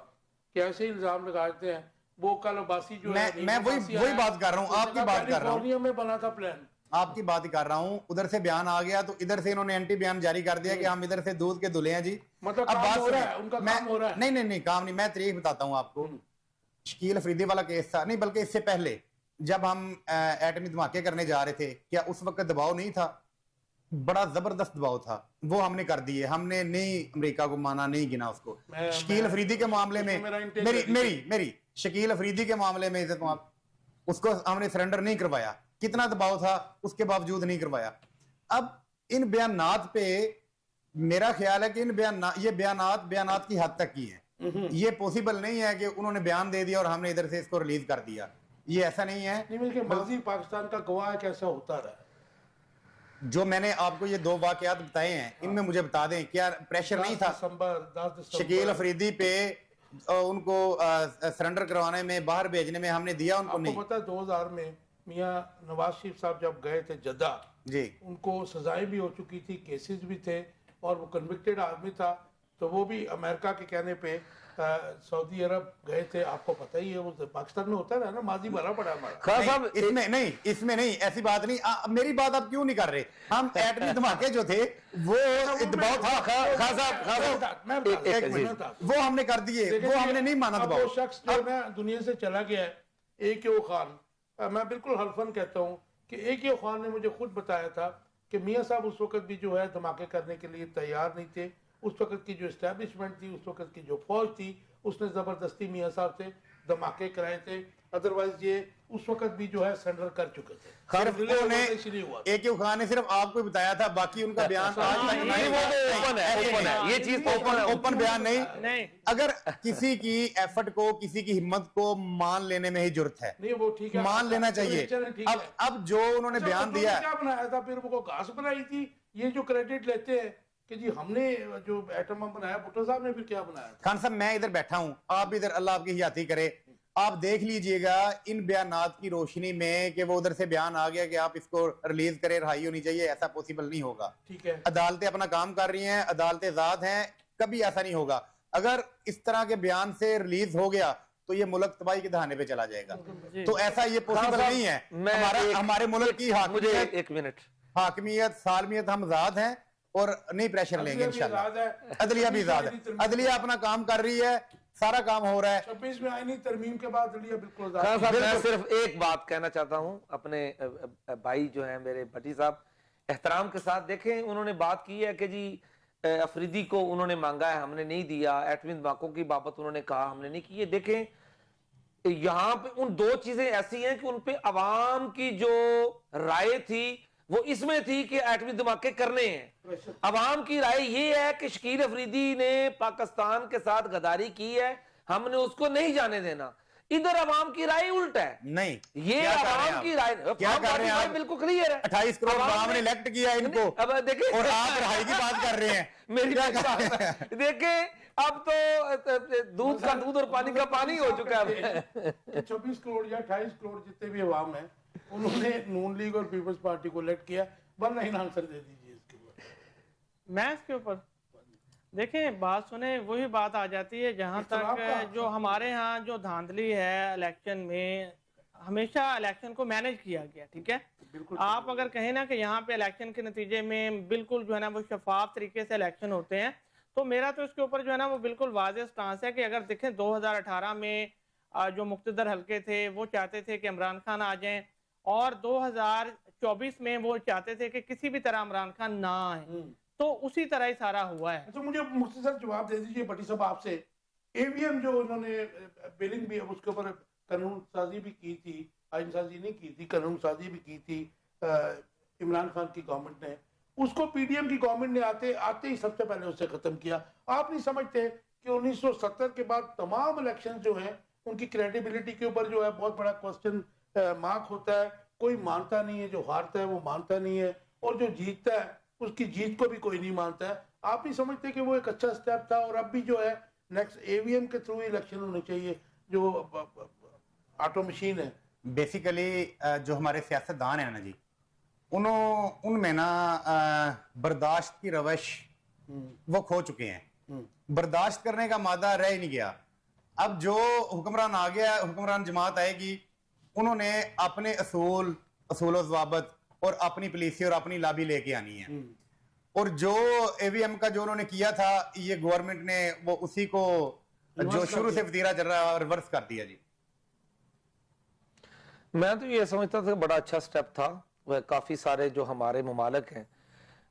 کہ ایسے ہی الزام لگاتے ہیں. وہ کل عباسی جو ہے میں وہی بات کر رہا ہوں، آپ کی بات کر رہا ہوں، کیلیفورنیا میں بنا تھا پلان. آپ کی بات ہی کر رہا ہوں. ادھر سے بیان آ گیا تو ادھر سے انہوں نے اینٹی بیان جاری کر دیا کہ ہم ادھر سے دودھ کے دھلے ہیں جی. مطلب اب کام بات ہو رہا ہے، ان کا کام ہو رہا ہے. نہیں کام نہیں. میں تاریخ بتاتا ہوں آپ کو. شکیل افریدی والا کیس تھا، نہیں بلکہ اس سے پہلے جب ہم ایٹمی دھماکے کرنے جا رہے تھے، کیا اس وقت دباؤ نہیں تھا؟ بڑا زبردست دباؤ تھا، وہ ہم نے کر دیے. ہم نے نہیں امریکہ کو مانا، نہیں گنا اس کو. شکیل افریدی کے معاملے میں میری شکیل افریدی کے معاملے میں اس کو ہم نے سرنڈر نہیں کروایا. کتنا دباؤ تھا، اس کے باوجود نہیں کروایا. اب ان بیانات پہ میرا خیال ہے کہ یہ بیانات کی حد تک کی ہیں. یہ پوسیبل نہیں ہے کہ انہوں نے بیان دے دیا اور ہم نے ادھر سے اس کو ریلیز کر دیا. یہ ایسا نہیں ہے. نہیں بلکہ ماضی پاکستان کا گواہ کیسا ہوتا رہا ہے. جو میں نے آپ کو یہ 2 واقعات بتائے ہیں، ان میں مجھے بتا دیں کیا پریشر نہیں تھا 10 دسمبر شکیل افریدی پہ ان کو سرنڈر کروانے میں، باہر بھیجنے میں ہم نے دیا ان کو؟ آپ نہیں. کو پتا 2000 میں میاں نواز شریف صاحب جب گئے تھے جدہ، جی ان کو سزائیں بھی ہو چکی تھی، کیسز بھی تھے، اور وہ کنوکٹڈ آدمی تھا. تو وہ بھی امریکہ کے کہنے پہ سعودی عرب گئے تھے. آپ کو پتہ ہی ہے وہ پاکستان میں ہوتا ہے نا، ماضی بھرا پڑا ہمارا. خان صاحب اس میں نہیں ایسی بات نہیں. میری بات آپ کیوں نہیں کر رہے؟ ہم ایٹمی دھماکے جو تھے وہ دباؤ تھا. خان صاحب وہ ہم نے کر دیے، وہ ہم نے نہیں مانا دباؤ. وہ شخص جو نا دنیا سے چلا گیا ہے، A.Q. خان. میں بالکل حلفاً کہتا ہوں کہ A.Q. خان نے مجھے خود بتایا تھا کہ میاں صاحب اس وقت بھی جو ہے دھماکے کرنے کے لیے تیار نہیں تھے. اس وقت کی جو اسٹیبلشمنٹ تھی، اس وقت کی جو فوج تھی، اس نے زبردستی میاں صاحب سے دھماکے کرائے تھے. ادروائز یہ اس وقت بھی جو ہے سرنڈر کر چکے تھے. صرف انہوں نے A.Q. خان نے صرف آپ کو بتایا تھا، باقی ان کا بیان آج تک نہیں. یہ چیز اوپن بیان نہیں. اگر کسی کی ایفرٹ کو، کسی کی ہمت کو مان لینے میں ہی جرت ہے، نہیں وہ ٹھیک ہے، مان لینا چاہیے. اب جو انہوں نے بیان دیا، کیا بنایا تھا پھر وہ گھاس بنائی تھی. یہ جو کریڈٹ لیتے ہیں کہ جی ہم نے جو ایٹم بم بنایا، بھٹو صاحب نے پھر کیا بنایا تھا. خان صاحب میں ادھر بیٹھا ہوں، آپ ادھر، اللہ آپ کی حیاتی کرے. آپ دیکھ لیجئے گا ان بیانات کی روشنی میں کہ وہ ادھر سے بیان آ گیا کہ آپ اس کو ریلیز کریں، رہائی ہونی چاہیے. ایسا پوسیبل نہیں ہوگا. ٹھیک ہے، عدالتیں اپنا کام کر رہی ہیں، عدالتیں ذات ہیں، کبھی ایسا نہیں ہوگا. اگر اس طرح کے بیان سے ریلیز ہو گیا تو یہ ملک تباہی کے دہانے پہ چلا جائے گا. تو ایسا یہ پوسیبل نہیں ہے. ہمارے ملک کی حاکمیت سالمیت ہم ذات ہیں اور نہیں پریشر لیں گے انشاءاللہ. عدلیہ بھی ذات ہے، عدلیہ اپنا کام کر رہی ہے، سارا کام ہو رہا ہے. 26 میں آئینی ترمیم کے بعد عدلیہ بالکل خان صاحب میں صرف ایک بات کہنا چاہتا ہوں اپنے بھائی جو ہیں میرے بھٹی صاحب، احترام کے ساتھ دیکھیں انہوں نے بات کی ہے کہ جی افریدی کو انہوں نے مانگا ہے، ہم نے نہیں دیا. ایٹمی دھماکوں کی بابت انہوں نے کہا ہم نے نہیں کی. دیکھیں یہاں پہ ان 2 چیزیں ایسی ہیں کہ ان پہ عوام کی جو رائے تھی وہ اس میں تھی کہ ایٹمی دھماکے کرنے ہیں. عوام کی رائے یہ ہے کہ شکیل افریدی نے پاکستان کے ساتھ غداری کی ہے، ہم نے اس کو نہیں جانے دینا. ادھر عوام کی رائے الٹ ہے. نہیں، یہ عوام کی رائے کیا کر رہے ہیں؟ بالکل کلیئر ہے. 28 کروڑ عوام نے الیکٹ کیا ان کو، اب دیکھیں اور آپ رہائی کی بات کر رہے ہیں. میری بات دیکھیں، اب تو دودھ کا دودھ اور پانی کا پانی ہو چکا ہے. 26 کروڑ یا 28 کروڑ جتنے بھی عوام ہیں انہوں نے نون لیگ اور پیپلز پارٹی کو الیکٹ کیا. ورنہ ان آنسر دے دیجیے اس کے اوپر. میں اس کے اوپر دیکھیں بات سنیں، وہی بات آ جاتی ہے جہاں تک جو ہمارے ہاں جو دھاندلی ہے الیکشن میں، ہمیشہ الیکشن کو مینج کیا گیا. ٹھیک ہے، آپ اگر کہیں نا کہ یہاں پہ الیکشن کے نتیجے میں بالکل جو ہے نا وہ شفاف طریقے سے الیکشن ہوتے ہیں، تو میرا تو اس کے اوپر جو ہے نا وہ بالکل واضح سٹانس ہے کہ اگر دیکھیں 2018 میں جو مقتدر حلقے تھے وہ چاہتے تھے کہ عمران خان آ جائیں، اور 2024 میں وہ چاہتے تھے کہ کسی بھی طرح عمران خان نہ آئیں. تو اسی طرح ہی سارا ہوا ہے. تو مجھے مختصر جواب دے دیجیے بھٹی صاحب آپ سے. AVM جو انہوں نے بلنگ بھی اس کے اوپر قانون سازی بھی کی تھی، آئین سازی نہیں کی تھی، قانون سازی بھی کی تھی عمران خان کی گورنمنٹ نے. اس کو PDM کی گورنمنٹ نے آتے ہی سب سے پہلے اسے ختم کیا. آپ نہیں سمجھتے کہ 1970 کے بعد تمام الیکشن جو ہیں ان کی کریڈیبلٹی کے اوپر جو ہے بہت بڑا کوسچن مارک ہوتا ہے. کوئی مانتا نہیں ہے، جو ہارتا ہے وہ مانتا نہیں ہے، اور جو جیتتا ہے اس کی جیت کو بھی کوئی نہیں مانتا ہے. آپ نہیں سمجھتے کہ وہ ایک اچھا سٹیپ تھا؟ اور اب بھی جو ہے نیکسٹ AVM کے تھرو الیکشن ہونے چاہیے. جو آٹو مشین ہے بیسیکلی جو ہمارے سیاستدان ہیں نا جی ان میں نا برداشت کی روش وہ کھو چکے ہیں. برداشت کرنے کا مادہ رہ ہی نہیں گیا. اب جو حکمران آ گیا, حکمران جماعت آئے گی, انہوں نے اپنے اصول و ضوابط اور اپنی پالیسی اور اپنی لابی لے کے آنی ہے. اور جو اے وی ایم کا جو انہوں نے کیا تھا, یہ گورنمنٹ نے وہ اسی کو جو شروع سے وتیرہ چل رہا ہے ریورس کر دیا جی. میں تو یہ سمجھتا تھا کہ بڑا اچھا سٹیپ تھا. وہ کافی سارے جو ہمارے ممالک ہیں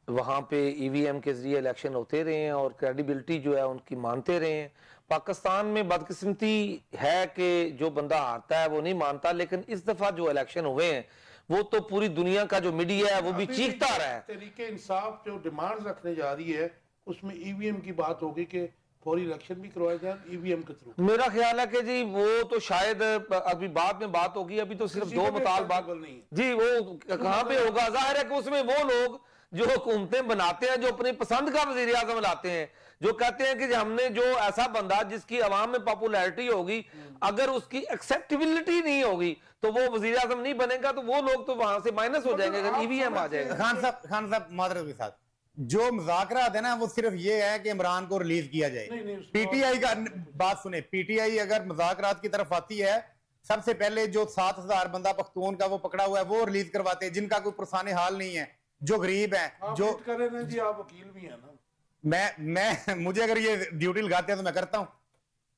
وہاں پہ ای وی ایم کے ذریعے الیکشن ہوتے رہے ہیں اور کریڈیبلٹی جو ہے ان کی مانتے رہے ہیں. پاکستان میں بدقسمتی ہے کہ جو بندہ ہارتا ہے وہ نہیں مانتا, لیکن اس دفعہ جو الیکشن ہوئے ہیں وہ تو پوری دنیا کا جو میڈیا ہے وہ بھی چیختا رہا ہے. تحریک انصاف جو ڈیمانڈ رکھنے جا رہی ہے اس میں ای وی ایم کی بات ہوگی کہ فوری الیکشن بھی کروائے جائیں ای وی ایم کے تھرو. میرا خیال ہے کہ جی وہ تو شاید ابھی بعد میں بات ہوگی, ابھی تو صرف دو مطالبات جی وہ کہاں پہ ہوگا. ظاہر ہے کہ اس میں وہ لوگ جو حکومتیں بناتے ہیں, جو اپنی پسند کا وزیر اعظم لاتے ہیں, جو کہتے ہیں کہ ہم نے جو ایسا بندہ جس کی عوام میں پاپولیرٹی ہوگی, اگر اس کی ایکسیپٹیبلٹی نہیں ہوگی تو وہ وزیر اعظم نہیں بنے گا, تو وہ لوگ تو وہاں سے مائنس ہو جائیں گے اگر ای وی ایم آ جائے گا. خان صاحب معذرت کے ساتھ جو مذاکرات ہے نا وہ صرف یہ ہے کہ عمران کو ریلیز کیا جائے. پی ٹی آئی کا بات سنیں, پی ٹی آئی اگر مذاکرات کی طرف آتی ہے, سب سے پہلے جو 7,000 بندہ پختون کا وہ پکڑا ہوا ہے وہ ریلیز کرواتے ہیں, جن کا کوئی پرسان حال نہیں ہے, جو غریب ہیں. جو جی آپ وکیل بھی ہیں نا, میں مجھے اگر یہ ڈیوٹی لگاتے ہیں تو میں کرتا ہوں.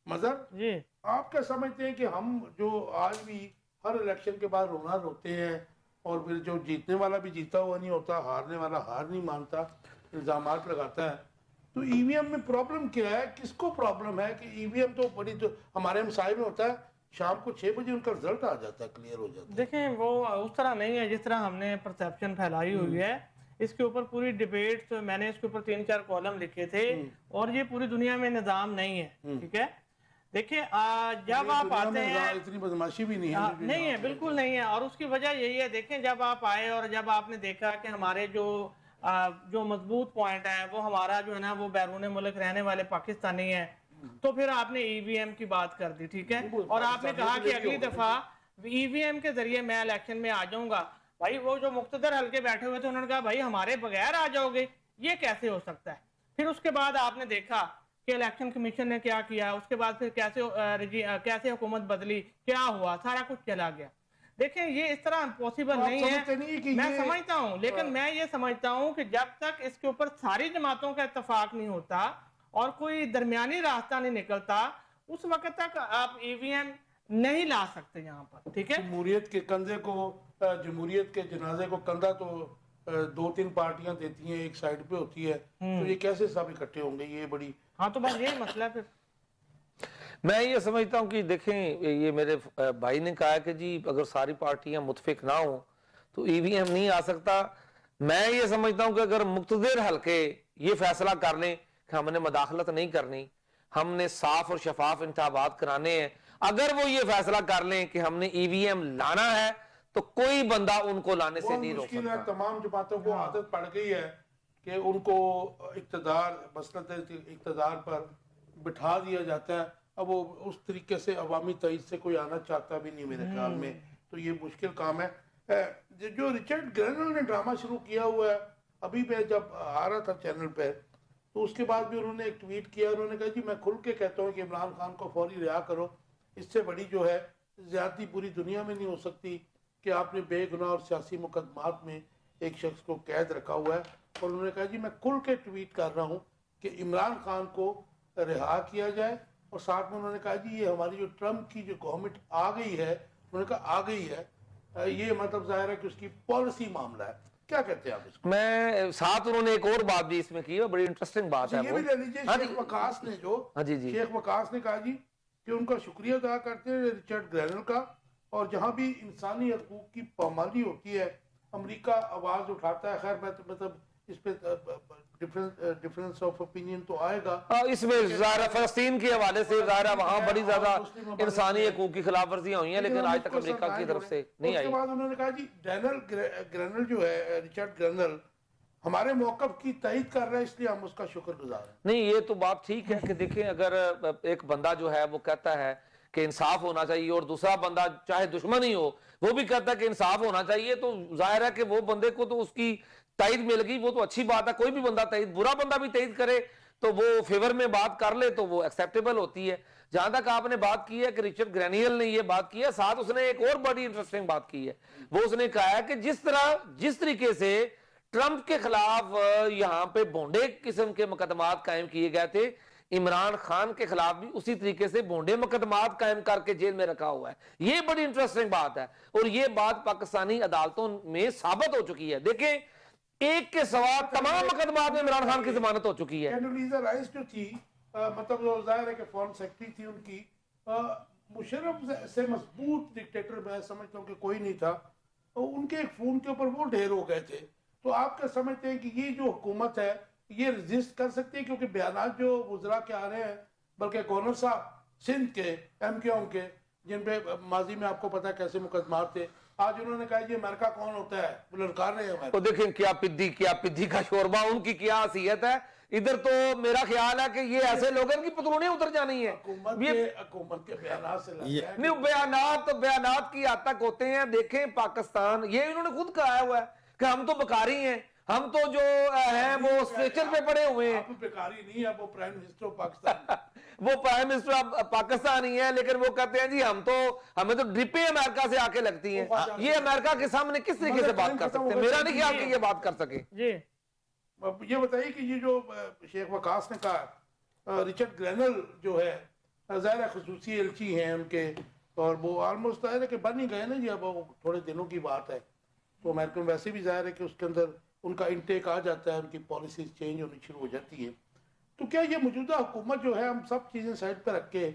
مظہر جی آپ کیا سمجھتے ہیں کہ ہم جو آج بھی ہر الیکشن کے بعد رونا روتے ہیں اور پھر جو جیتنے والا بھی جیتا ہوا نہیں ہوتا, ہارنے والا ہار نہیں مانتا, الزامات لگاتا ہے, تو ای وی ایم میں پرابلم کیا ہے؟ کس کو پرابلم ہے کہ ای وی ایم تو بڑی تو ہمارے مسائل میں ہوتا ہے, شام کو 6 بجے ان کا رزلٹ آ جاتا ہے, کلیئر ہو جاتا ہے. دیکھیں وہ اس طرح نہیں ہے جس طرح ہم نے پرسیپشن پھیلائی ہوئی ہے. اس کے اوپر پوری ڈیبیٹ, میں نے اس کے اوپر 3-4 کالم لکھے تھے, اور یہ پوری دنیا میں نظام نہیں ہے. ٹھیک ہے, دیکھیں جب آپ آتے ہیں اتنی بدماشی بھی نہیں ہے, نہیں ہے, بالکل نہیں ہے, اور اس کی وجہ یہی ہے. دیکھیں جب آپ آئے اور جب آپ نے دیکھا کہ ہمارے جو مضبوط پوائنٹ ہے وہ ہمارا جو ہے نا وہ بیرون ملک رہنے والے پاکستانی ہیں, تو پھر آپ نے ای وی ایم کی بات کر دی. ٹھیک ہے, اور آپ نے کہا کہ اگلی دفعہ ای وی ایم کے ذریعے میں الیکشن میں آ جاؤں گا. بھائی وہ جو مقتدر حلقے بیٹھے ہوئے تھے انہوں نے کہا بھائی ہمارے بغیر آ جاؤ گے, یہ کیسے ہو سکتا ہے. پھر اس کے بعد آپ نے دیکھا کہ الیکشن کمیشن نے کیا کیا, اس کے بعد پھر کیسے حکومت بدلی, کیا ہوا, سارا کچھ چلا گیا. دیکھیں یہ اس طرح پاسبل نہیں ہے, میں سمجھتا ہوں, لیکن میں یہ سمجھتا ہوں کہ جب تک اس کے اوپر ساری جماعتوں کا اتفاق نہیں ہوتا اور کوئی درمیانی راستہ نہیں نکلتا, اس وقت تک آپ ای وی ایم نہیں لا سکتے یہاں پر. ٹھیک ہے, جمہوریت کے کندھے کو, جمہوریت کے جنازے کو کندھا تو 2-3 پارٹیاں دیتی ہیں, ایک سائیڈ پہ ہوتی ہے, تو یہ کیسے سب اکٹھے ہوں گے؟ یہ بڑی ہاں تو بس یہی مسئلہ ہے. پھر میں یہ سمجھتا ہوں کہ دیکھیں یہ میرے بھائی نے کہا کہ جی اگر ساری پارٹیاں متفق نہ ہوں تو ای وی ایم نہیں آ سکتا. میں یہ سمجھتا ہوں کہ اگر مقتدر حلقے یہ فیصلہ کر لیں کہ ہم نے مداخلت نہیں کرنی, ہم نے صاف اور شفاف انتخابات کرانے ہیں, اگر وہ یہ فیصلہ کر لیں کہ ہم نے ای وی ایم لانا ہے تو کوئی بندہ ان کو لانے سے نہیں روک سکتا. تمام جماعتوں کو عادت پڑ گئی ہے کہ ان کو اقتدار, مسلط اقتدار پر بٹھا دیا جاتا ہے. اب وہ اس طریقے سے عوامی تائید سے کوئی آنا چاہتا بھی نہیں میرے خیال میں, تو یہ مشکل کام ہے. جو رچرڈ گرینل نے ڈرامہ شروع کیا ہوا ہے, ابھی میں جب آ رہا تھا چینل پہ تو اس کے بعد بھی انہوں نے ایک ٹویٹ کیا, انہوں نے کہا جی میں کھل کے کہتا ہوں کہ عمران خان کو فوری رہا کرو, اس سے بڑی جو ہے زیادتی پوری دنیا میں نہیں ہو سکتی کہ آپ نے بے گناہ اور سیاسی مقدمات میں ایک شخص کو قید رکھا ہوا ہے. اور انہوں نے کہا جی میں کھل کے ٹویٹ کر رہا ہوں کہ عمران خان کو رہا کیا جائے, اور ساتھ میں انہوں نے کہا جی یہ ہماری جو ٹرمپ کی جو گورنمنٹ آ گئی ہے, انہوں نے کہا آ گئی ہے, یہ مطلب ظاہر ہے کہ اس کی پالیسی معاملہ ہے. کیا کہتے ہیں آپ اس کو؟ میں ساتھ انہوں نے ایک اور بات بھی اس میں کی, بڑی انٹرسٹنگ بات ہے. یہ بھی لے لیجیے شیخ وقاص نے, جو شیخ وقاص نے کہا جی کہ ان کا شکریہ ادا کرتے ہیں رچرڈ گرینل کا, اور جہاں بھی انسانی حقوق کی پامالی ہوتی ہے امریکہ آواز اٹھاتا ہے. خیر میں مطلب اس پہ ڈفرنس آف اوپینین تو آئے گا, اس میں ظاہر فلسطین کے حوالے سے ظاہر وہاں بڑی زیادہ انسانی حقوق کی خلاف ورزیاں ہوئی ہیں, لیکن آج تک امریکہ کی طرف سے نہیں آئی. اس کے بعد انہوں نے کہا جی گرینل جو ہے, رچرڈ گرینل ہمارے موقف کی تائید کر رہا ہے, اس لیے ہم اس کا شکر گزار ہیں. نہیں یہ تو بات ٹھیک ہے کہ دیکھیں اگر ایک بندہ جو ہے وہ کہتا ہے کہ انصاف ہونا چاہیے اور دوسرا بندہ چاہے دشمن ہی ہو وہ بھی کہتا ہے کہ انصاف ہونا چاہیے، تو ظاہر ہے کہ وہ بندے کو تو اس کی تائید مل گئی، وہ تو اچھی بات ہے، کوئی بھی بندہ تائید، برا بندہ بھی تائید کرے تو وہ فیور میں بات کر لے تو وہ ایکسیپٹیبل ہوتی ہے۔ جہاں تک آپ نے بات کی ہے کہ رچرڈ گرینیل نے یہ بات کی ہے، ساتھ اس نے ایک اور بڑی انٹرسٹنگ بات کی ہے، وہ اس نے کہا ہے کہ جس طریقے سے ٹرمپ کے خلاف یہاں پہ بونڈے قسم کے مقدمات قائم کیے گئے تھے، عمران خان کے خلاف بھی اسی طریقے سے بونڈے مقدمات قائم کر کے جیل میں رکھا ہوا ہے۔ یہ بڑی انٹرسٹنگ بات ہے اور یہ بات پاکستانی عدالتوں میں ثابت ہو چکی ہے۔ دیکھیں ایک کے سوا تمام مقدمات میں عمران خان کی ضمانت ہو چکی ہے۔ کنڈولیزا رائس جو تھی مطلب وہ ظاہر ہے کہ فورن سیکرٹری تھی ان کی، مشرف سے مضبوط ڈکٹیٹر میں سمجھتا ہوں کہ کوئی نہیں تھا، ان کے ایک فون کے اوپر وہ ڈھیر ہو گئے تھے۔ تو آپ کیا سمجھتے ہیں کہ یہ جو حکومت ہے یہ ریزسٹ کر سکتی ہے؟ کیونکہ بیانات جو وزراء کے آ رہے ہیں، بلکہ گورنر صاحب سندھ کے ایم کیو ایم کے، جن پہ ماضی میں آپ کو پتا ہے کیسے مقدمات تھے، آج انہوں نے کہا یہ امریکہ کون ہوتا ہے، وہ للکار رہے ہیں۔ تو دیکھیں کیا پدھی کا شوربہ، ان کی کیا حیثیت ہے ادھر، تو میرا خیال ہے کہ یہ ایسے لوگ ہیں کہ پتلونیں اتر جانی ہیں۔ حکومت کے بیانات سے لگتا ہے نہیں، بیانات کی حد تک ہوتے ہیں۔ دیکھیں پاکستان، یہ انہوں نے خود کہا ہوا ہے کہ ہم تو بکاری ہیں، ہم تو جو ہیں وہ اسٹریچر پہ پڑے ہوئے ہیں۔ بیکاری نہیں ہے، وہ پرائم منسٹر آف پاکستان وہ پرائم منسٹر آف پاکستان ہی ہے، لیکن وہ کہتے ہیں جی ہمیں تو ڈرپیں امریکہ سے آ کے لگتی ہیں۔ یہ امریکہ کے سامنے کس طریقے سے بات کر سکتے ہیں؟ میرا نہیں خیال کہ یہ بات کر سکے۔ جی یہ بتائیے کہ یہ جو شیخ وقاص نے کہا، رچرڈ گرینل جو ہے ظاہر خصوصی ایلچی ہیں ان کے، اور وہ آلموسٹ ظاہر ہے کہ بن ہی گئے نا جی، اب وہ تھوڑے دنوں کی بات ہے، تو امریکن ویسے بھی ظاہر ہے کہ اس کے اندر ان کا انٹیک آ جاتا ہے، ان کی پالیسیز چینج ہونی شروع ہو جاتی ہے۔ تو کیا یہ موجودہ حکومت جو ہے، ہم سب چیزیں سائڈ پہ رکھ کے،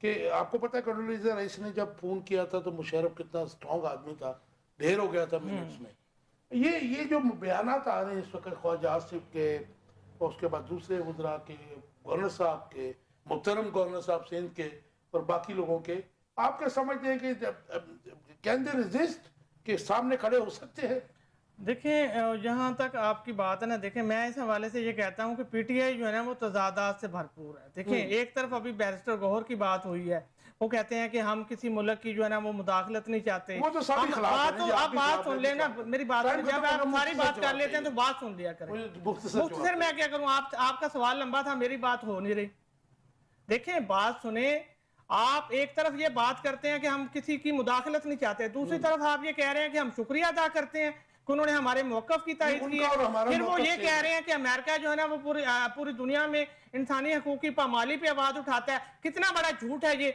کہ آپ کو پتہ ہے کنڈولیزا رائس نے جب فون کیا تھا تو مشرف کتنا اسٹرانگ آدمی تھا، ڈھیر ہو گیا تھا منٹس میں۔ یہ جو بیانات آ رہے ہیں اس وقت خواجہ آصف کے، اور اس کے بعد دوسرے وزراء کے، گورنر صاحب کے، محترم گورنر صاحب سندھ کے اور باقی لوگوں کے، آپ کیا سمجھتے ہیں کہ کین دے ریزسٹ، کہ سامنے کھڑے ہو سکتے ہیں؟ دیکھیں جہاں تک آپ کی بات ہے نا، دیکھیں میں اس حوالے سے یہ کہتا ہوں کہ پی ٹی آئی جو ہے نا وہ تضادات سے بھرپور ہے۔ دیکھیں ایک طرف ابھی بیرسٹر گوہر کی بات ہوئی ہے، وہ کہتے ہیں کہ ہم کسی ملک کی جو ہے نا وہ مداخلت نہیں چاہتے۔ وہ تو سب خلاف ہیں۔ آپ بات سن لیں نا میری بات، جب آپ ساری بات کر لیتے ہیں تو بات سن لیا کریں۔ مختصر میں کیا کروں، آپ کا سوال لمبا تھا، میری بات ہو نہیں رہی۔ دیکھیں بات سنیں، آپ ایک طرف یہ بات کرتے ہیں کہ ہم کسی کی مداخلت نہیں چاہتے، دوسری طرف آپ یہ کہہ رہے ہیں کہ ہم شکریہ ادا کرتے ہیں کہ انہوں نے ہمارے موقف کی تائید کی ہے۔ پھر وہ یہ کہہ رہے ہیں کہ امریکہ جو ہے نا وہ پوری دنیا میں انسانی حقوق کی پامالی پہ آواز اٹھاتا ہے۔ کتنا بڑا جھوٹ ہے یہ۔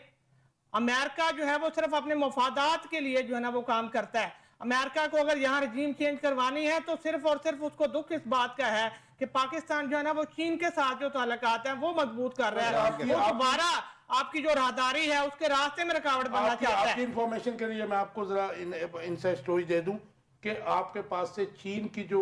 امریکہ جو ہے وہ صرف اپنے مفادات کے لیے جو ہے نا وہ کام کرتا ہے۔ امریکہ کو اگر یہاں رجیم چینج کروانی ہے تو صرف اور صرف اس کو دکھ اس بات کا ہے کہ پاکستان جو ہے نا وہ چین کے ساتھ جو تعلقات ہیں وہ مضبوط کر رہا ہے، وہ دوبارہ آپ کی جو راہداری ہے اس کے راستے میں رکاوٹ بننا چاہتا ہے۔ آپ کی انفارمیشن کے لیے میں آپ کو ذرا انسائڈ سٹوری دے دوں کہ آپ کے پاس سے چین کی جو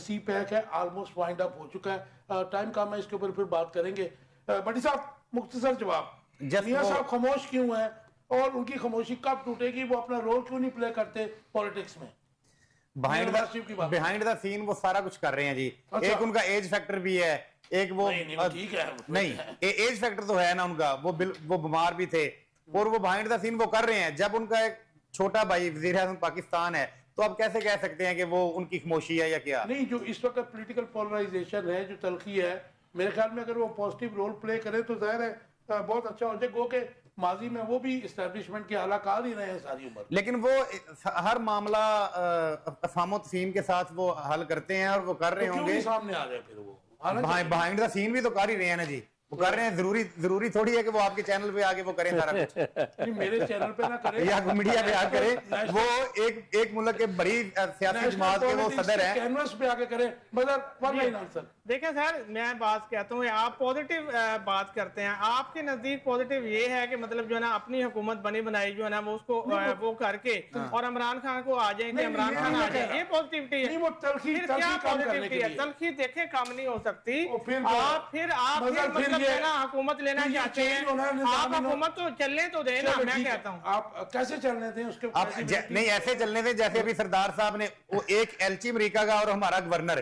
سی پیک ہے آلموسٹ وائنڈ اپ ہو چکا ہے۔ ٹائم کم ہے، اس کے اوپر پھر بات کریں گے۔ بٹی صاحب مختصر جواب، میاں صاحب خاموش کیوں ہیں اور ان کی خاموشی کب ٹوٹے گی؟ وہ اپنا رول کیوں نہیں پلے کرتے پولیٹکس میں؟ بیہائنڈ دا سین وہ سارا کچھ کر رہے ہیں جی۔ ایک ان کا ایج فیکٹر بھی ہے، ایک وہ نہیں ایج فیکٹر تو ہے نا ان کا، وہ بیمار بھی تھے اور وہ بیہائنڈ دا سین وہ کر رہے ہیں۔ جب ان کا ایک چھوٹا بھائی وزیر اعظم پاکستان ہے تو آپ کیسے کہہ سکتے ہیں کہ وہ ان کی خاموشی ہے یا کیا؟ نہیں، جو اس وقت پولیٹیکل پولرائزیشن ہے، جو تلخی ہے، میرے خیال میں اگر وہ پازیٹیو رول پلے کرے تو ظاہر ہے بہت اچھا ہو جائے۔ گو کہ ماضی میں وہ بھی اسٹیبلشمنٹ کے اعلیٰ کار ہی رہے ہیں ساری عمر، لیکن وہ ہر معاملہ افہام و تفہیم کے ساتھ وہ حل کرتے ہیں اور وہ کر رہے ہوں گے۔ سامنے آ رہے ہیں پھر وہ بیہائنڈ دا سین بھی تو کر ہی رہے ہیں نا جی، وہ کر رہے ہیں۔ ضروری تھوڑی ہے کہ وہ آپ کے چینل پہ آگے وہ کریں سارا کچھ، میرے چینل پہ نہ کریں یا میڈیا پہ آ کریں۔ وہ ایک ملک کے بڑی سیاسی جماعت کے وہ صدر ہیں، کینوس پہ آگے کریں۔ دیکھیں سر میں بات کہتا ہوں، آپ پوزیٹیو بات کرتے ہیں، آپ کے نزدیک پوزیٹیو یہ ہے کہ مطلب جو ہے نا اپنی حکومت بنی بنائی جو ہے نا وہ اس کو وہ کر کے اور عمران خان کو آ جائیں کہ عمران خان آ جائیں، یہ پوزیٹیوٹی ہے۔ پھر کیا پوزیٹیوٹی ہے؟ تلخی دیکھیں کم نہیں ہو سکتی۔ آپ پھر مطلب حکومت لینا چاہتے ہیں، آپ حکومت تو چلنے تو دیں نا، میں کہتا ہوں آپ کیسے چلنے دیں اس کے نہیں ایسے چلنے دیں جیسے ابھی سردار صاحب نے وہ ایک ایلچی امریکہ کا اور ہمارا گورنر